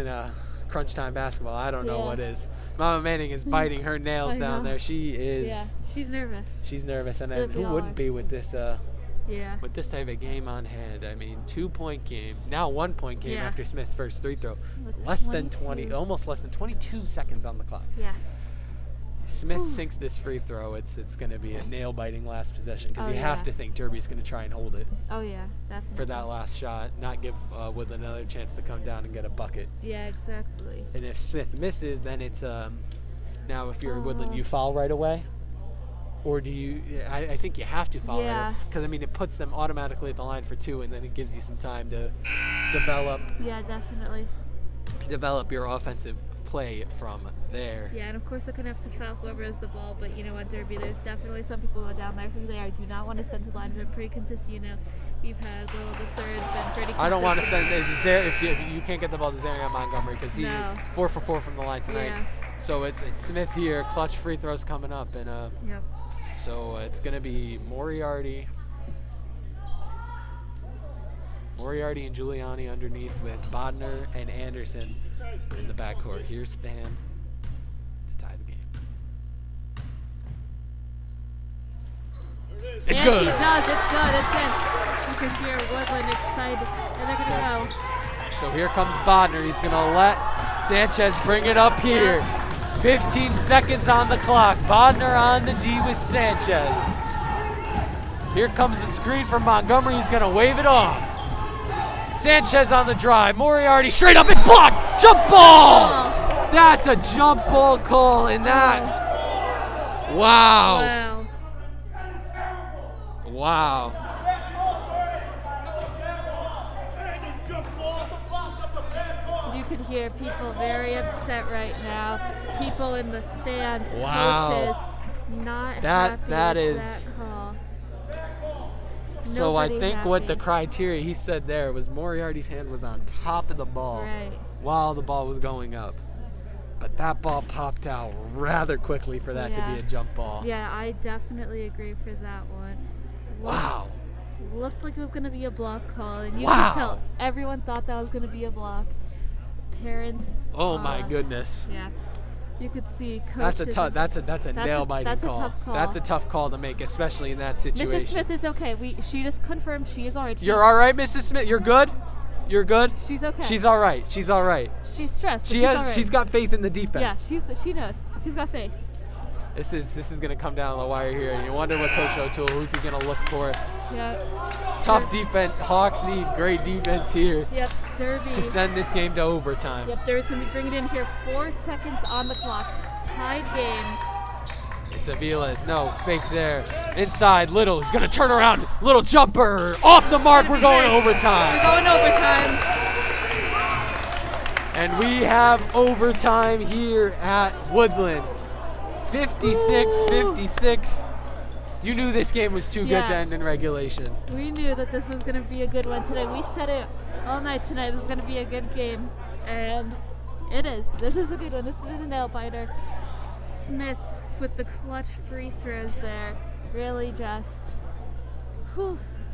a crunch time basketball, I don't know what is. Mama Manning is biting her nails down there. She is. Yeah, she's nervous. She's nervous, and then who wouldn't be with this? With this type of game on hand. I mean, 2 point game. Now 1 point game after Smith's first free throw. Less than 20, almost less than 22 seconds on the clock. Yes. Smith sinks this free throw, it's going to be a nail-biting last possession because Oh, you have yeah. to think Derby's going to try and hold it Oh yeah, definitely. for that last shot, not give Woodland another chance to come down and get a bucket. Yeah, exactly. And if Smith misses, then it's now if you're Woodland, Oh. you foul right away, or do you? I think you have to foul Yeah. because I mean it puts them automatically at the line for 2, and then it gives you some time to Yeah, definitely. develop your offensive play from there. Yeah, and of course they're gonna have to foul whoever has the ball. But you know what, Derby, there's definitely some people down there who I do not want to send to the line. They're pretty consistent. You know, we've had the third's been pretty consistent. I don't want to send if you can't get the ball to Zarian Montgomery because he No. 4 for 4 from the line tonight. Yeah. So it's Smith here, clutch free throws coming up, and Yep. so it's gonna be Moriarty and Giuliani underneath with Bodner and Anderson in the backcourt. Here's Stan to tie the game. It's And good. he does. It's good. It's in. You can hear Woodland excited, and they're gonna go. So here comes Bodner. He's gonna let Sanchez bring it up here. 15 seconds on the clock. Bodner on the D with Sanchez. Here comes the screen from Montgomery. He's gonna wave it off. Sanchez on the drive. Moriarty straight up. It's blocked. Jump ball. Oh. That's a jump ball call, and that. Wow. Wow. Wow. You could hear people very upset right now. People in the stands, Wow. coaches, not That- happy that with is- that call. So I Nobody think what the happy. criteria he said there was Moriarty's hand was on top of the ball Right. while the ball was going up. But that ball popped out rather quickly for that to Yeah. be a jump ball. Yeah, I definitely agree for that one. Wow. Looked like it was going to be a block call, and you Wow. could tell everyone thought that was going to be a block. Parents. Oh my goodness. Yeah. You could see coaches. That's a tough. That's a a- nail biting that's a call. tough call. That's a tough call to make, especially in that situation. Mrs. Smith is okay. She just confirmed she is alright. You're all right, Mrs. Smith. You're good. You're good. She's okay. She's all right. She's all right. She's stressed. but She she's has. all right. She's got faith in the defense. Yeah, she knows. She's got faith. This is gonna come down the wire here. You wonder what Coach O'Toole, who's he gonna look for? Yeah. Tough defense. Hawks need great defense here Yep. Derby. to send this game to overtime. Yep. Derby's gonna be bringing it in here. 4 seconds on the clock. Tied game. It's Aviles. No, fake there. Inside, Little. He's gonna turn around. Little jumper. Off the mark. We're going We're overtime. going overtime. And we have overtime here at Woodland. 56-56. You knew this game was too good Yeah. to end in regulation. We knew that this was going to be a good one today. We said it all night tonight. This is going to be a good game. And it is. This is a good one. This is a nail biter. Smith with the clutch free throws there. Really just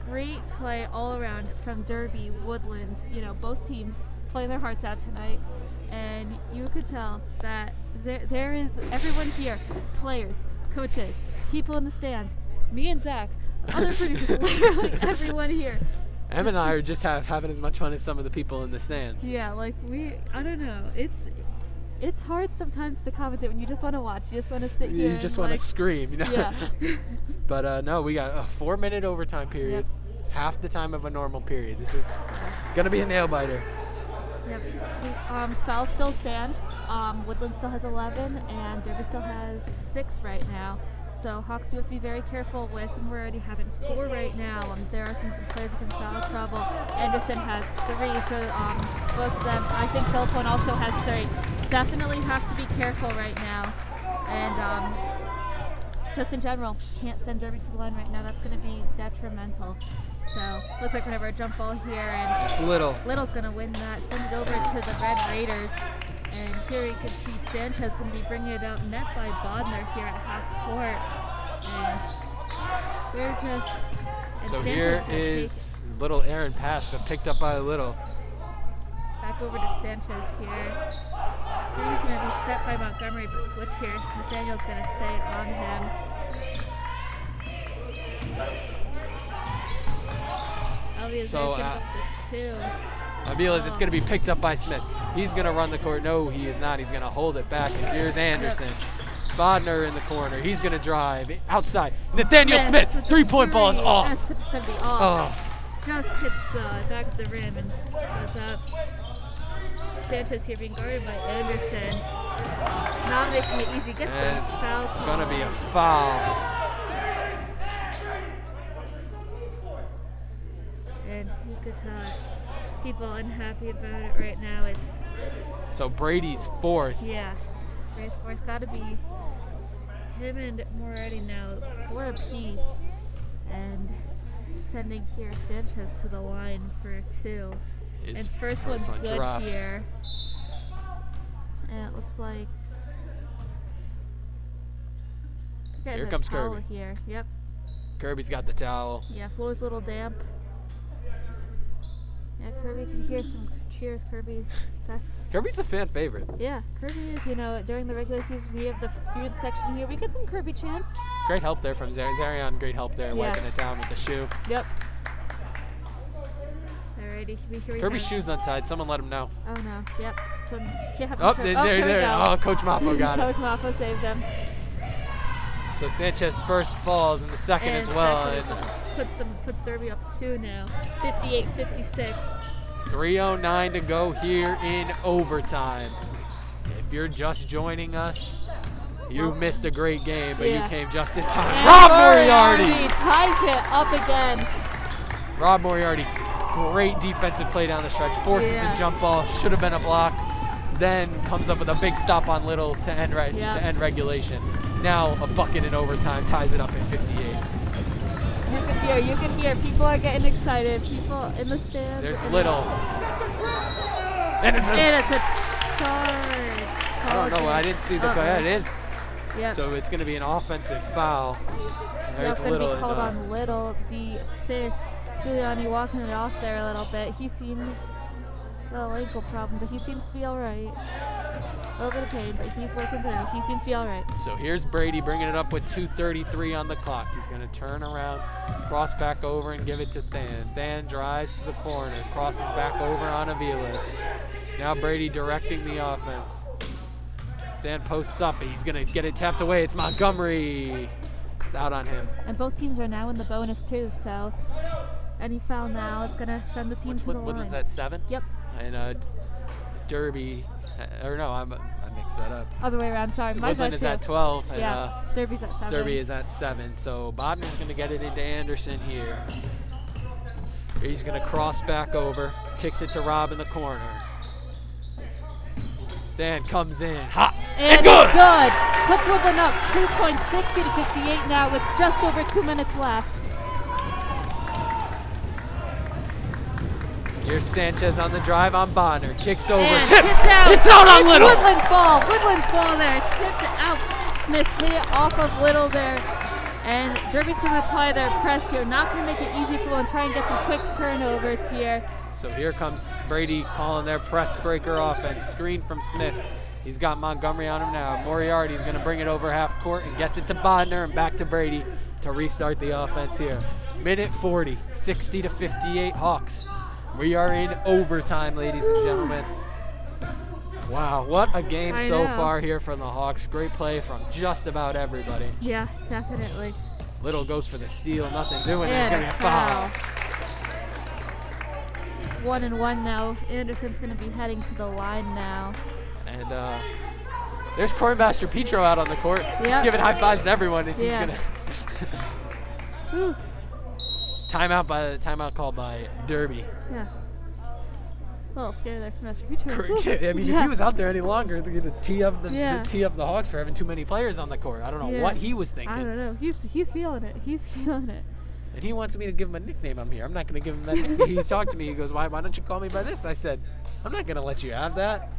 great play all around from Derby, Woodland. You know, both teams playing their hearts out tonight. And you could tell that there is everyone here, players, coaches, people in the stands, me and Zach, other producers, literally everyone here. Em and I are just having as much fun as some of the people in the stands. Yeah, like I don't know. It's hard sometimes to commentate when you just want to watch. You just want to sit here. You and, just want to like, scream, you know? Yeah. But no, we got a 4-minute overtime period, half the time of a normal period. This is going to be a nail biter. Yep. So, fouls still stand. Woodland still has 11, and Derby still has 6 right now. So Hawks do have to be very careful with, and we're already having 4 right now. There are some players within foul trouble. Anderson has 3, so both of them. I think Philpone also has 3. Definitely have to be careful right now, and just in general, can't send Derby to the line right now. That's going to be detrimental. So looks like we're gonna have a jump ball here, and It's Little. Little's gonna win that, send it over to the Red Raiders. And here we can see Sanchez gonna be bringing it out, net by Bodner here at half court. And they're just. And So Sanchez here gonna is Little errant pass, but picked up by Little. take back over to Sanchez here. Screen's gonna be set by Montgomery, but switch here. Nathaniel's gonna stay on him. Albia's So, gonna up the 2. Aviles, it's going to be picked up by Smith. He's going to run the court. No, he is not. He's going to hold it back. And here's Anderson. Bodner in the corner. He's going to drive outside. Nathaniel Smith, three-point ball is off. That's just going to be off. Just hits the back of the rim and goes up. Sanchez here being guarded by Anderson. Not making it easy. Gets the foul call. Going to be a foul. And you could tell people unhappy about it right now. So Brady's fourth. Yeah. Brady's fourth. Got to be him and Moretti now. 4 apiece. And sending here Sanchez to the line for 2. His first one's good drops. Here. And it looks like here comes Kirby. Here. Yep. Kirby's got the towel. Yeah, floor's a little damp. Yeah, Kirby could hear some cheers. Kirby best. Kirby's a fan favorite. Yeah, Kirby is. You know, during the regular season, we have the student section here. We get some Kirby chants. Great help there from Zarion. Great help there, wiping it down with the shoe. Yep. Alrighty, Kirby's shoes untied. Someone let him know. Oh no. Yep. Can't have there. Oh, Coach Mafo got it. Coach Mafo saved him. So Sanchez first falls in the second as well. And puts Derby up 2 now. 58-56. 3:09 to go here in overtime. If you're just joining us, you missed a great game, but you came just in time. And Rob Moriarty ties it up again. Rob Moriarty, great defensive play down the stretch. Forces a jump ball, should have been a block. Then comes up with a big stop on Little to end regulation. Now a bucket in overtime ties it up at 58. You can hear. People are getting excited. People in the stands. There's Little. And it's a charge. I don't know. I didn't see the call. Yeah, it is. Yep. So it's going to be an offensive foul. There's Little. Going to be called on Little, the 5th. Giuliani walking it off there a little bit. He seems a little ankle problem, but he seems to be all right. A little bit of pain, but he's working through. He seems to be all right. So here's Brady bringing it up with 2:33 on the clock. He's going to turn around, cross back over, and give it to Than. Than drives to the corner, crosses back over on Aviles. Now Brady directing the offense. Than posts up. He's going to get it tapped away. It's Montgomery. It's out on him. And both teams are now in the bonus too, so any foul now is going to send the team to the line. Woodland's at 7? Yep. And Derby, or no, I mixed that up. Other way around, sorry. Woodland is at 12. And, Derby's at 7. Derby is at 7. So Bodner's going to get it into Anderson here. He's going to cross back over, kicks it to Rob in the corner. Dan comes in, hot and good! Good. Puts Woodland up 2.60 to 58 now with just over 2 minutes left. Here's Sanchez on the drive on Bodner. Kicks over, tipped out. It's out on Little. Woodland's ball there. Tipped out. Smith hit it off of Little there. And Derby's going to apply their press here. Not going to make it easy for them and try and get some quick turnovers here. So here comes Brady calling their press breaker offense. Screen from Smith. He's got Montgomery on him now. Moriarty's going to bring it over half court and gets it to Bodner and back to Brady to restart the offense here. Minute 40, 60 to 58 Hawks. We are in overtime, ladies and gentlemen. Wow, what a game so far here from the Hawks. Great play from just about everybody. Yeah, definitely. Little goes for the steal, nothing doing. There's going to be a foul. It's 1-1 now. Anderson's going to be heading to the line now. And there's Cornmaster Petro out on the court. Just giving high fives to everyone as he's going to. Timeout called by Derby. Yeah. A little scared there from Master Petro. I mean, if he was out there any longer, to tee up the Hawks for having too many players on the court. I don't know what he was thinking. I don't know. He's feeling it. He's feeling it. And he wants me to give him a nickname. I'm here. I'm not going to give him that nickname. He talked to me. He goes, why don't you call me by this? I said, I'm not going to let you have that.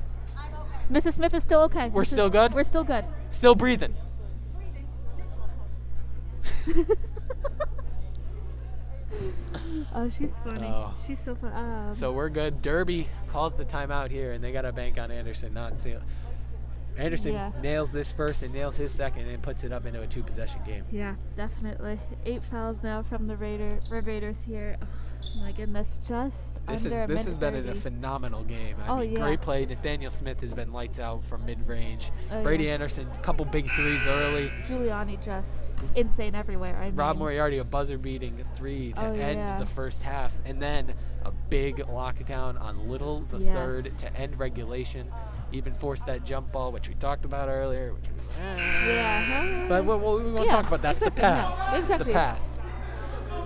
Mrs. Smith is still okay. We're still good? We're still good. Still breathing. Oh, she's funny. Oh. She's so fun. So we're good. Derby calls the timeout here, and they got to bank on Anderson not seal. Anderson nails this first and nails his second and puts it up into a 2-possession game. Yeah, definitely. 8 fouls now from the Red Raiders here. My goodness, just This under a has minute been 30. a phenomenal game. I Oh, mean, yeah. great play. Nathaniel Smith has been lights out from mid-range. Oh, Brady yeah. Anderson, a couple big threes early. Giuliani just insane everywhere. I Rob mean, Moriarty, a buzzer-beating three to Oh, end yeah. the first half, and then a big lockdown on Little the Yes. third to end regulation. Even forced that jump ball, which we talked about earlier. Which was, Yeah. But we won't Yeah, talk about that. That's exactly, the past. yeah, It's the exactly. past.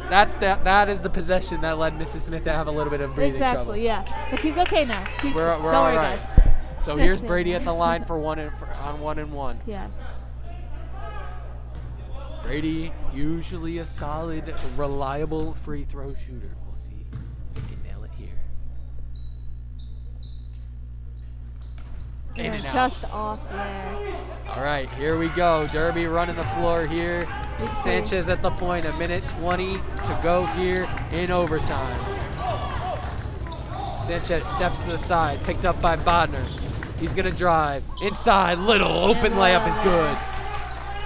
That is the possession that led Mrs. Smith to have a little bit of breathing trouble. Exactly, yeah. But she's okay now. She's We're don't all worry, right. guys. So Smith here's is- Brady at the line for on 1-and-1. Yes. Brady, usually a solid, reliable free throw shooter. We'll see if he can nail it here. In Yeah, and out. just off there. All right, here we go. Derby running the floor here. Big three. Sanchez at the point. 1:20 to go here in overtime. Sanchez steps to the side, picked up by Bodner. He's gonna drive inside. Little open And layup is good.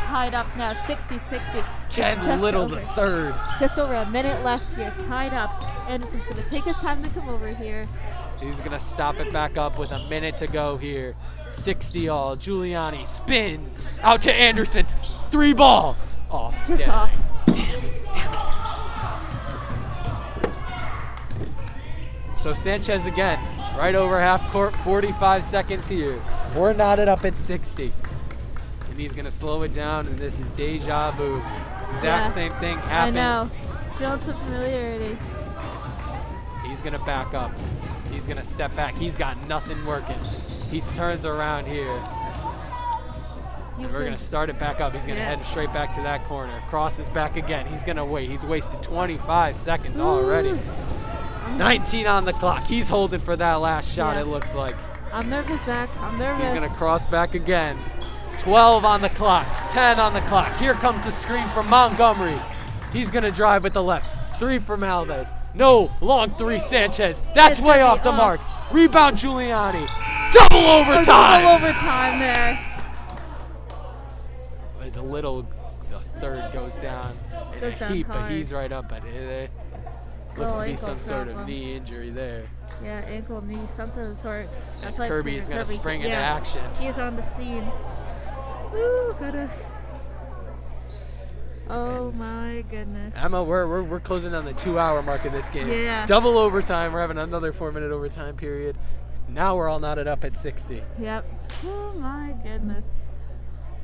Tied up now, 60-60. Ken Just Little over. the third. Just over a minute left here, tied up. Anderson's gonna take his time to come over here. He's gonna stop it back up with a minute to go here. 60 all. Giuliani spins out to Anderson. 3 ball. Off. Just Damn. off. Damn it. So Sanchez again, right over half court, 45 seconds here. We're knotted up at 60. And he's gonna slow it down, and this is deja vu. Exact Yeah. same thing I happened. know. Feeling some familiarity. He's gonna back up. He's gonna step back. He's got nothing working. He turns around here. He's We're been- gonna start it back up. He's gonna Yeah. head straight back to that corner. Crosses back again. He's gonna wait. He's wasted 25 seconds already. 19 on the clock. He's holding for that last shot, Yeah. it looks like. I'm nervous, Zach. I'm nervous. He's gonna cross back again. 12 on the clock, 10 on the clock. Here comes the screen from Montgomery. He's gonna drive with the left. 3 from Alves. No, long 3, Sanchez. That's It's way gonna off be the off. mark. Rebound, Giuliani. Double Oh, overtime. double overtime there. It's a little, the third goes down in a Goes down heap, but hard. he's right up. But it looks Little to be ankle some sort of problem. knee injury there. Yeah, ankle, knee, something of the sort. I And feel like Kirby is gonna Kirby- spring into yeah, action. He's on the scene. Woo, gotta. Oh my goodness. Emma, we're closing on the 2-hour mark of this game. Yeah. Double overtime. We're having another 4-minute overtime period. Now we're all knotted up at 60. Yep. Oh my goodness.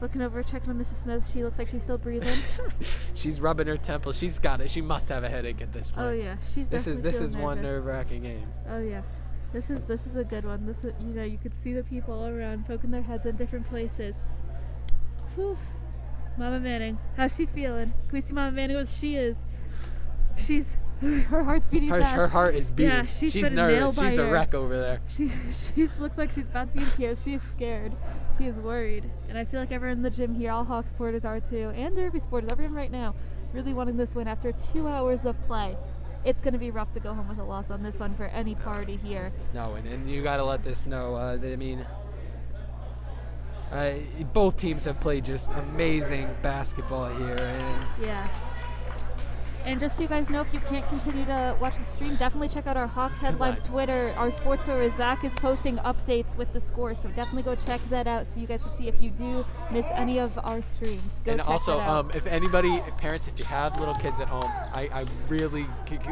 Looking over, checking on Mrs. Smith. She looks like she's still breathing. She's rubbing her temple. She's got it. She must have a headache at this point. Oh yeah, she's This definitely is feeling one nervous. nerve-wracking game. Oh yeah, this is a good one. This is, you could see the people all around poking their heads in different places. Whew. Mama Manning, how's she feeling? Can we see Mama Manning as she is? She's her heart's beating fast. Her heart is beating. Yeah, she's been a nervous. nail She's a biter. wreck over there. She looks like she's about to be in tears. She is scared. She is worried. And I feel like everyone in the gym here, all Hawk supporters are too, and Derby supporters, everyone right now, really wanting this win after 2 hours of play. It's going to be rough to go home with a loss on this one for any party here. No, and you got to let this know. Both teams have played just amazing basketball here. And Yes. And just so you guys know, if you can't continue to watch the stream, definitely check out our Hawk Headlines Headlines. Twitter. Our sports writer Zach is posting updates with the scores, so definitely go check that out so you guys can see if you do miss any of our streams. Go and check also, that out. if anybody, parents, if you have little kids at home, I really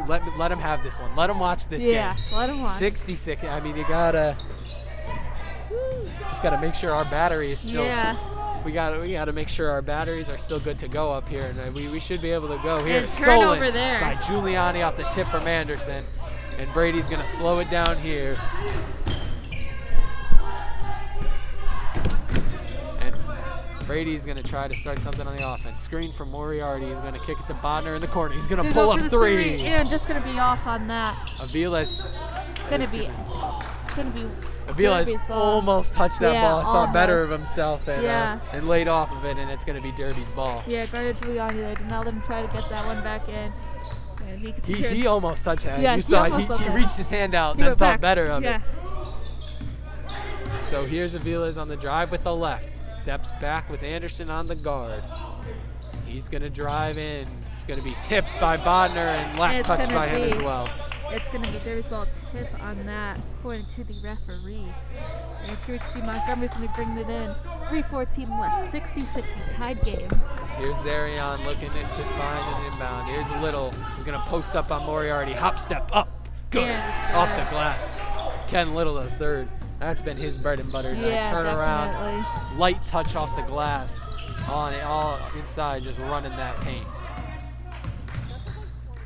let them have this one. Let them watch this Yeah, game. let 'em watch. 66. I mean, you gotta just gotta make sure our battery is still. Yeah. We gotta make sure our batteries are still good to go up here, and we should be able to go here. And Stolen turnover there. by Giuliani off the tip from Anderson, and Brady's gonna slow it down here. And Brady's gonna try to start something on the offense. Screen from Moriarty. He's gonna kick it to Bodner in the corner. He's gonna Gonna pull go up for the three. And just gonna be off on that. Avila's Gonna be Avila's Derby's ball. almost touched that Yeah, ball. Thought better of almost. himself and Yeah. and laid off of it, and it's gonna be Derby's ball. Yeah, guarded Giuliani there. Did not let him try to get that one back in. And he could secure- He almost touched that. Yeah, You he saw almost he touched that. reached his hand out, He then went thought back. better of Yeah. it. So here's Avila's on the drive with the left. Steps back with Anderson on the guard. He's gonna drive in, It's going to be tipped by Bodner and last It's touch gonna by him as be- well. It's going to be Derby's ball tip on that, according to the referee. And here we can see Montgomery's going to be bringing it in. 3:14 left, 60-60, tied game. Here's Zarion looking to find an inbound. Here's Little. He's going to post up on Moriarty. Hop step up. Good. Yeah, it's Off good. the glass. Ken Little, the third. That's been his bread and butter. Yeah, Turn around. definitely. Light touch off the glass. On it, all inside, just running that paint.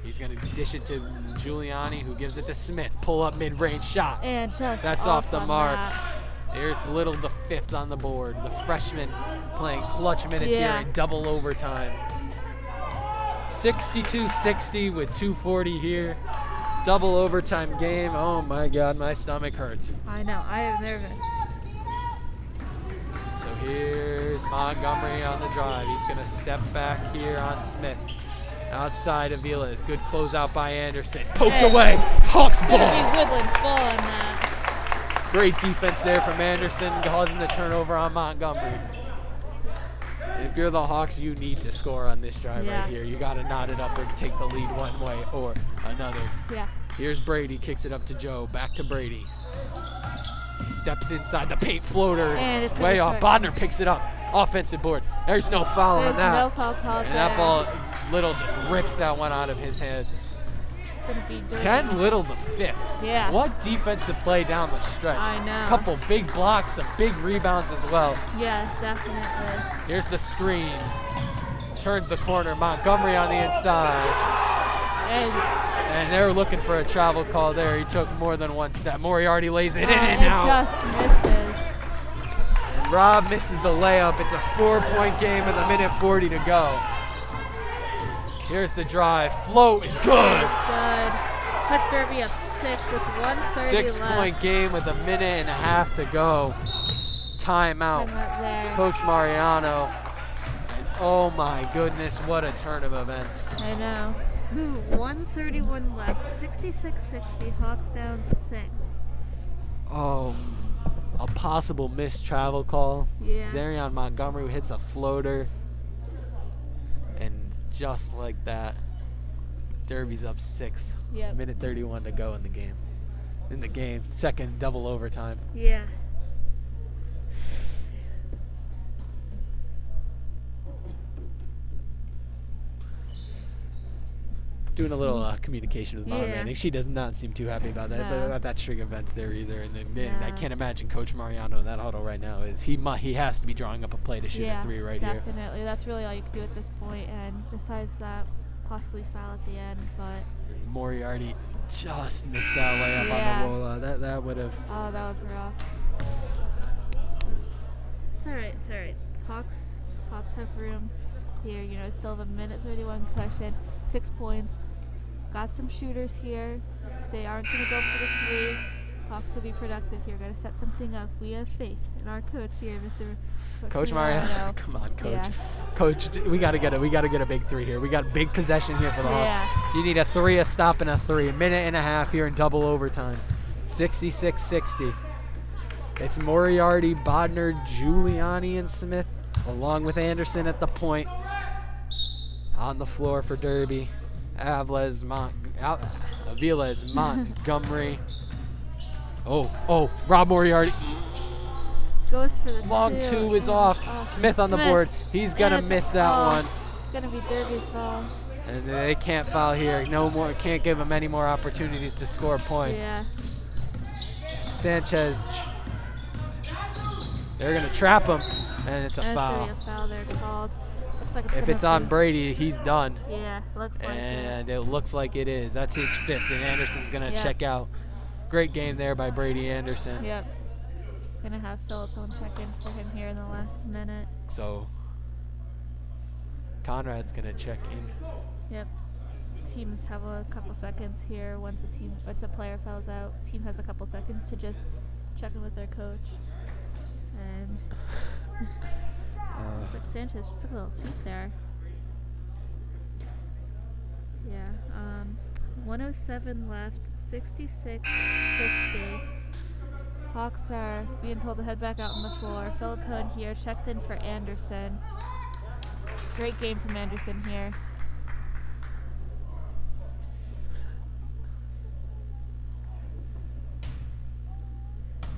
He's going to dish it to Giuliani, who gives it to Smith. Pull up mid-range shot. And just That's off the on mark. that. Here's Little, the fifth on the board. The freshman playing clutch minutes here Yeah. in double overtime. 62-60 with 2:40 here. Double overtime game. Oh my God, my stomach hurts. I know, I am nervous. So here's Montgomery on the drive. He's gonna step back here on Smith. Outside of Vilas. Good closeout by Anderson. Poked Hey. away. Hawks It's gonna ball. be Woodland's ball on that. Great defense there from Anderson, causing the turnover on Montgomery. If you're the Hawks, you need to score on this drive Yeah. right here. You got to knot it up or take the lead one way or another. Yeah. Here's Brady, kicks it up to Joe. Back to Brady. He steps inside the paint floater. And It's it's way in off. short. Bodner picks it up. Offensive board. There's no foul There's on that. no foul called And there. that ball, Little just rips that one out of his hands. It's gonna be Derby. Ken Little, the fifth. Yeah. What defensive play down the stretch. I know. Couple big blocks, some big rebounds as well. Yeah, definitely. Here's the screen. Turns the corner. Montgomery on the inside. And And they're looking for a travel call there. He took more than one step. Moriarty lays it in and it out. just misses. And Rob misses the layup. It's a 4-point game with 1:40 to go. Here's the drive. Float is good. It's good. Puts Derby up 6 with 1:30 left. 6-point game with 1.5 to go. Timeout. Timeout there. Coach Mariano. And oh my goodness, what a turn of events. I know. 1:31 left. 66-60. Hawks down 6. Oh, a possible missed travel call. Yeah. Zarion Montgomery who hits a floater. And just like that, Derby's up 6. Yep. 1:31 to go in the game. Second double overtime. Yeah. Doing a little communication with Mom Yeah. Manning. She does not seem too happy about that, No. about that string of events there either. And then I No. can't imagine Coach Mariano in that huddle right now. He has to be drawing up a play to shoot Yeah, a 3 right here. definitely. That's really all you can do at this point. And besides that, possibly foul at the end. But Moriarty just missed that layup Yeah. on the rollout. That would have. oh, that was rough. It's all right. It's all right. Hawks have room here. You know, still have 1:31 cushion. 6 points. Got some shooters here. They aren't going to go for the 3. Hawks will be productive here. Got to set something up. We have faith in our coach here, Mr. Coach Mariano, come on, Coach. Yeah. Coach, we gotta get a big 3 here. We got big possession here for the Yeah. Hawks. You need a 3, a stop, and a 3. 1.5 here in double overtime. 66-60. It's Moriarty, Bodner, Giuliani, and Smith, along with Anderson at the point. On the floor for Derby. Aviles, Montgomery. Oh, Rob Moriarty. Goes for the Long 2. 2 is off. Oh, Smith on the Smith. board. He's gonna And it's- miss that oh, one. It's gonna be Derby's ball. And they can't foul here. No more. Can't give him any more opportunities to score points. Yeah. Sanchez. They're gonna trap him, and it's a And foul. It's gonna be a foul there called. Looks like it's If gonna it's on be- Brady, he's done. Yeah, looks like it. And it looks like it is. That's his 5th, and Anderson's gonna Yep. check out. Great game there by Brady Anderson. Yep. Gonna have Philippone check in for him here in the last minute. So Conrad's gonna check in. Yep. Teams have a couple seconds here once a player fouls out. Team has a couple seconds to just check in with their coach. And looks like Sanchez just took a little seat there. Yeah. 1:07 left. 66-60. Hawks are being told to head back out on the floor. Philippone here checked in for Anderson. Great game from Anderson here.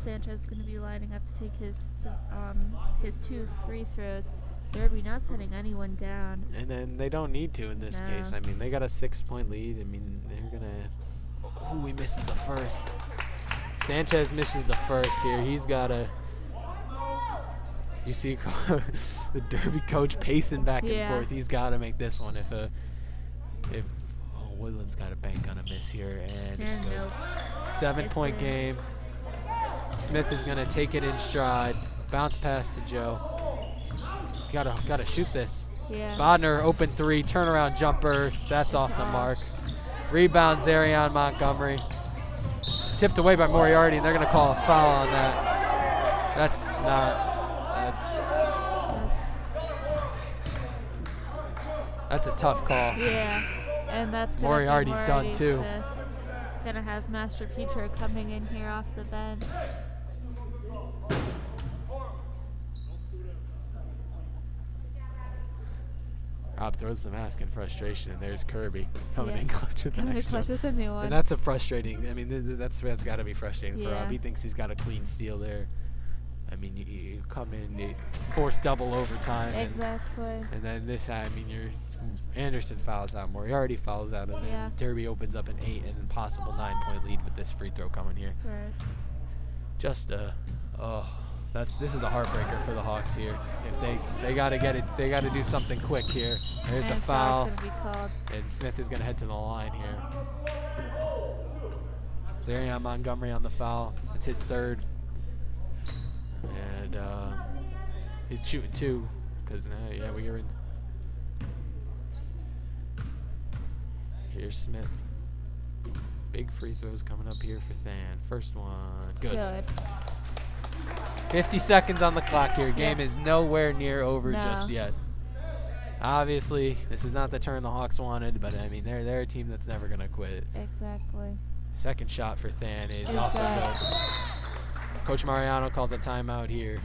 Sanchez is going to be lining up to take his 2 free throws. Derby not setting anyone down. And then they don't need to in this No. case. I mean, they got a 6-point lead. I mean, they're going to... Ooh, he misses the first. Sanchez misses the first here. He's got to... You see the Derby coach pacing back and Yeah. forth. He's got to make this one. If Woodland's got a bank on a miss here, and it's And good. nope. 7-point It's in. game. Smith is gonna take it in stride. Bounce pass to Joe. Gotta shoot this. Yeah. Bodner open 3, turnaround jumper. That's off the mark. Rebound Zarion Montgomery. It's tipped away by Moriarty, and they're gonna call a foul on that. That's not. That's a tough call. Yeah. And that's gonna be Moriarty's done Moriarty too. Smith. Gonna have Master Petro coming in here off the bench. Rob throws the mask in frustration, and there's Kirby coming in Yes. clutch with the Coming in next clutch one. with a new one. And that's a frustrating. I mean, that's got to be frustrating for Yeah. Rob. He thinks he's got a clean steal there. I mean, you come in, you force double overtime, Exactly. and then this. I mean, Anderson fouls out, Moriarty fouls out, and Yeah. then Derby opens up an 8 and possible 9-point lead with this free throw coming here. Right. Just this is a heartbreaker for the Hawks here. If they got to get it, they got to do something quick here. There's a And foul. foul's gonna be called. And Smith is going to head to the line here. Zarion Montgomery on the foul. It's his 3rd. And he's shooting 2 because now, we are in. Here's Smith. Big free throws coming up here for Than. First one. Good. 50 seconds on the clock here. Game is nowhere near over No. just yet. Obviously, this is not the turn the Hawks wanted, but I mean, they're a team that's never going to quit. Exactly. Second shot for Than is Is also good. good. Coach Mariano calls a timeout here,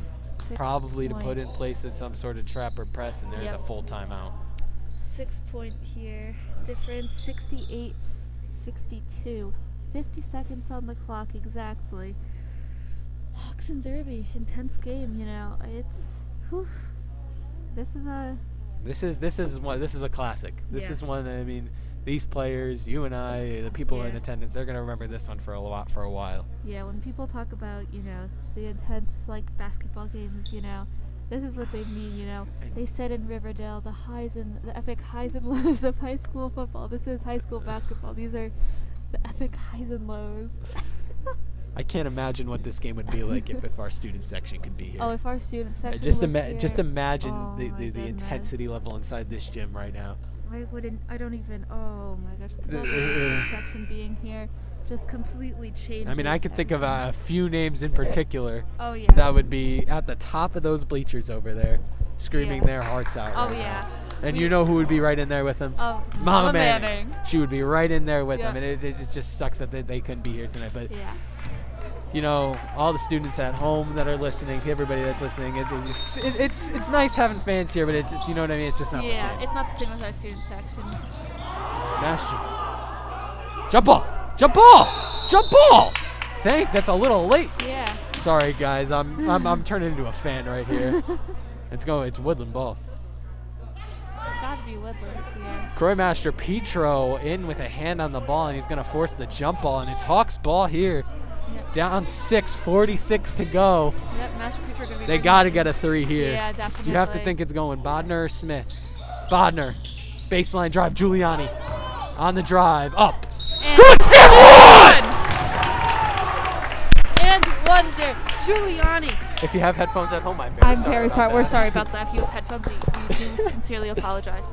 6 probably to put in points. place some sort of trap or press, and there's Yep. a full timeout. 6 point here. Difference 68-62. 50 seconds on the clock exactly. Hawks and Derby, intense game. You know, it's. Whew. This is a. This is a classic. This Yeah. is one. I mean, these players, you and I, the people in Yeah. attendance, they're gonna remember this one for a while. Yeah, when people talk about, you know, the intense, like, basketball games, you know, this is what they mean, you know. They said in Riverdale, the epic highs and lows of high school football. This is high school basketball. These are the epic highs and lows. I can't imagine what this game would be like if our student section could be here. Oh, if our student section Just was just here, imagine oh the my intensity goodness. level inside this gym right now. I don't even, oh my gosh, the level of the section being here just completely changes. I mean, I could think of everything. a few names in particular Oh, yeah. that would be at the top of those bleachers over there, screaming Yeah. their hearts out. Oh, right yeah. now. And you know who would be right in there with them? Oh, Mama Manning. Manning. She would be right in there with Yeah. them, and it just sucks that they couldn't be here tonight. But Yeah. you know, all the students at home that are listening, everybody that's listening, it's nice having fans here, but it's you know what I mean. It's just not the Yeah, same. it's not the same as our student section. Master. Jump ball! Jump ball! Jump ball! That's a little late. Yeah. Sorry guys, I'm turning into a fan right here. It's Woodland ball. Gotta be Woodlands here. Croy Master Petro in with a hand on the ball, and he's gonna force the jump ball, and it's Hawks ball here. Yep. Down 6, 46 to go. Yep, Master Petro gonna be They bringing got to it. get a 3 here. Yeah, definitely. You have to think it's going Bodner or Smith. Bodner, baseline drive, Giuliani on the drive, up. And Good, and And one there. Giuliani. If you have headphones at home, I'm very sorry. We're sorry about that. If you have headphones, we do sincerely apologize.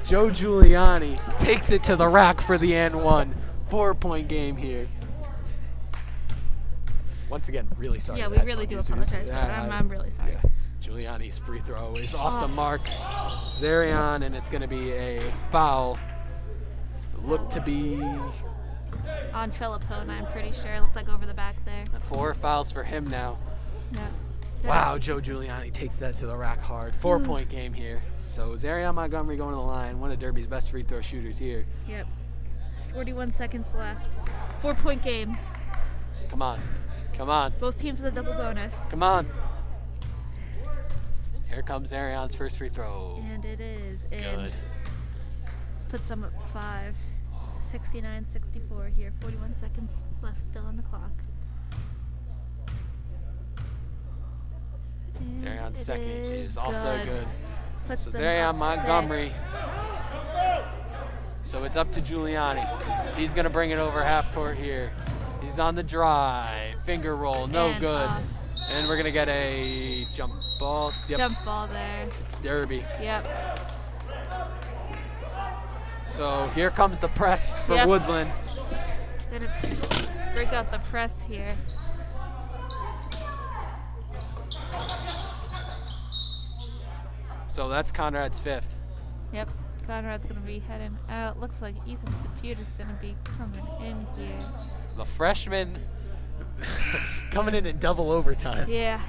Joe Giuliani takes it to the rack for the and 1. 4-point game here. Once again, really sorry. Yeah, to we the really do headphone users. apologize for that. I'm really sorry. Yeah. Giuliani's free throw is off the mark. Zarion, and it's going to be a foul. Look to be On Filipone, I'm pretty sure. It looked like over the back there. 4 fouls for him now. Yeah. Wow, Joe Giuliani takes that to the rack hard. 4-point game here. So Zarion Montgomery going to the line, one of Derby's best free throw shooters here. Yep. 41 seconds left. 4-point game. Come on. Come on. Both teams with a double bonus. Come on. Here comes Arion's first free throw. And it is in. Good. Puts them at 5. 69-64 here. 41 seconds left still on the clock. And Arion's it second is also good. Puts So them Arion up Montgomery. 6. So it's up to Giuliani. He's gonna bring it over half court here. He's on the drive. Finger roll, no And good. off. And we're gonna get a jump ball. Yep. Jump ball there. It's Derby. Yep. So here comes the press for Yep. Woodland. Gonna break out the press here. So that's Conrad's 5th. Yep. Conrad's gonna be heading out. Looks like Ethan Stapute is gonna be coming in here. The freshman coming in double overtime. Yeah.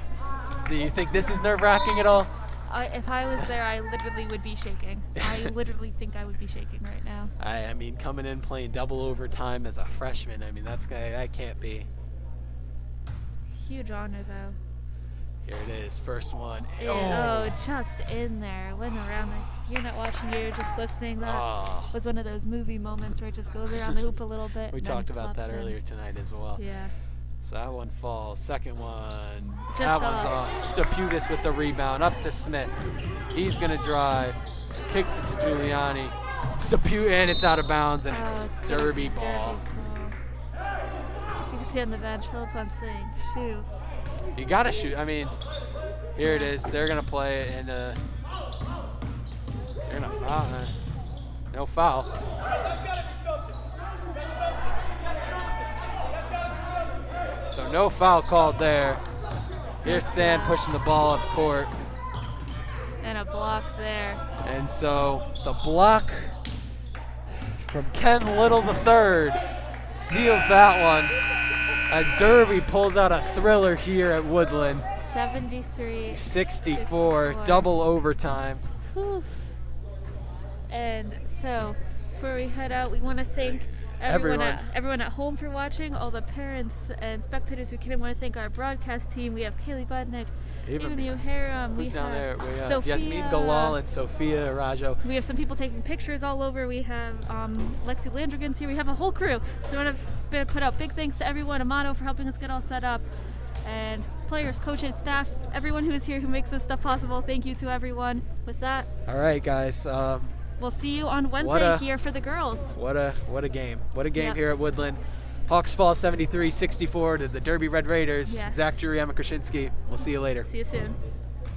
Do you think this is nerve-wracking at all? If I was there, I literally would be shaking. I literally think I would be shaking right now. I mean, coming in playing double overtime as a freshman, I mean, that can't be. Huge honor, though. Here it is, first one. Oh, just in there. Went around the. You're not watching, you're just listening. That Oh. was one of those movie moments where it just goes around the hoop a little bit. We and then talked about plops that in. earlier tonight as well. Yeah. So that one falls. Second one. Just that one's off. off. Staputis with the rebound. Up to Smith. He's going to drive. Kicks it to Giuliani. Stapute, and it's out of bounds, and it's Oh, Derby ball. Derby's ball. You can see on the bench, Philip on saying, shoot. You got to shoot. I mean, here it is. They're going to play it, and they're going to foul. No foul. So no foul called there. Here's Stan pushing the ball up court. And a block there. And so the block from Ken Little III seals that one as Derby pulls out a thriller here at Woodland. 73-64. Double overtime. Whew. And so, before we head out, we want to thank Everyone. everyone at home for watching, all the parents and spectators who came. I want to thank our broadcast team. We have Kaylee Budnick, Eva Muharam, we Who's down there? have We have Sophia. Yasmin Galal and Sophia Rajo. We have some people taking pictures all over. We have Lexi Landrigan's here. We have a whole crew. So we want to put out big thanks to everyone, Amato for helping us get all set up, and players, coaches, staff, everyone who is here who makes this stuff possible. Thank you to everyone. With that, All right, guys. we'll see you on Wednesday a- here for the girls. What a game. What a game Yep. here at Woodland. Hawks fall 73-64 to the Derby Red Raiders. Yes. Zach Jury, Emma Krasinski. We'll see you later. See you soon.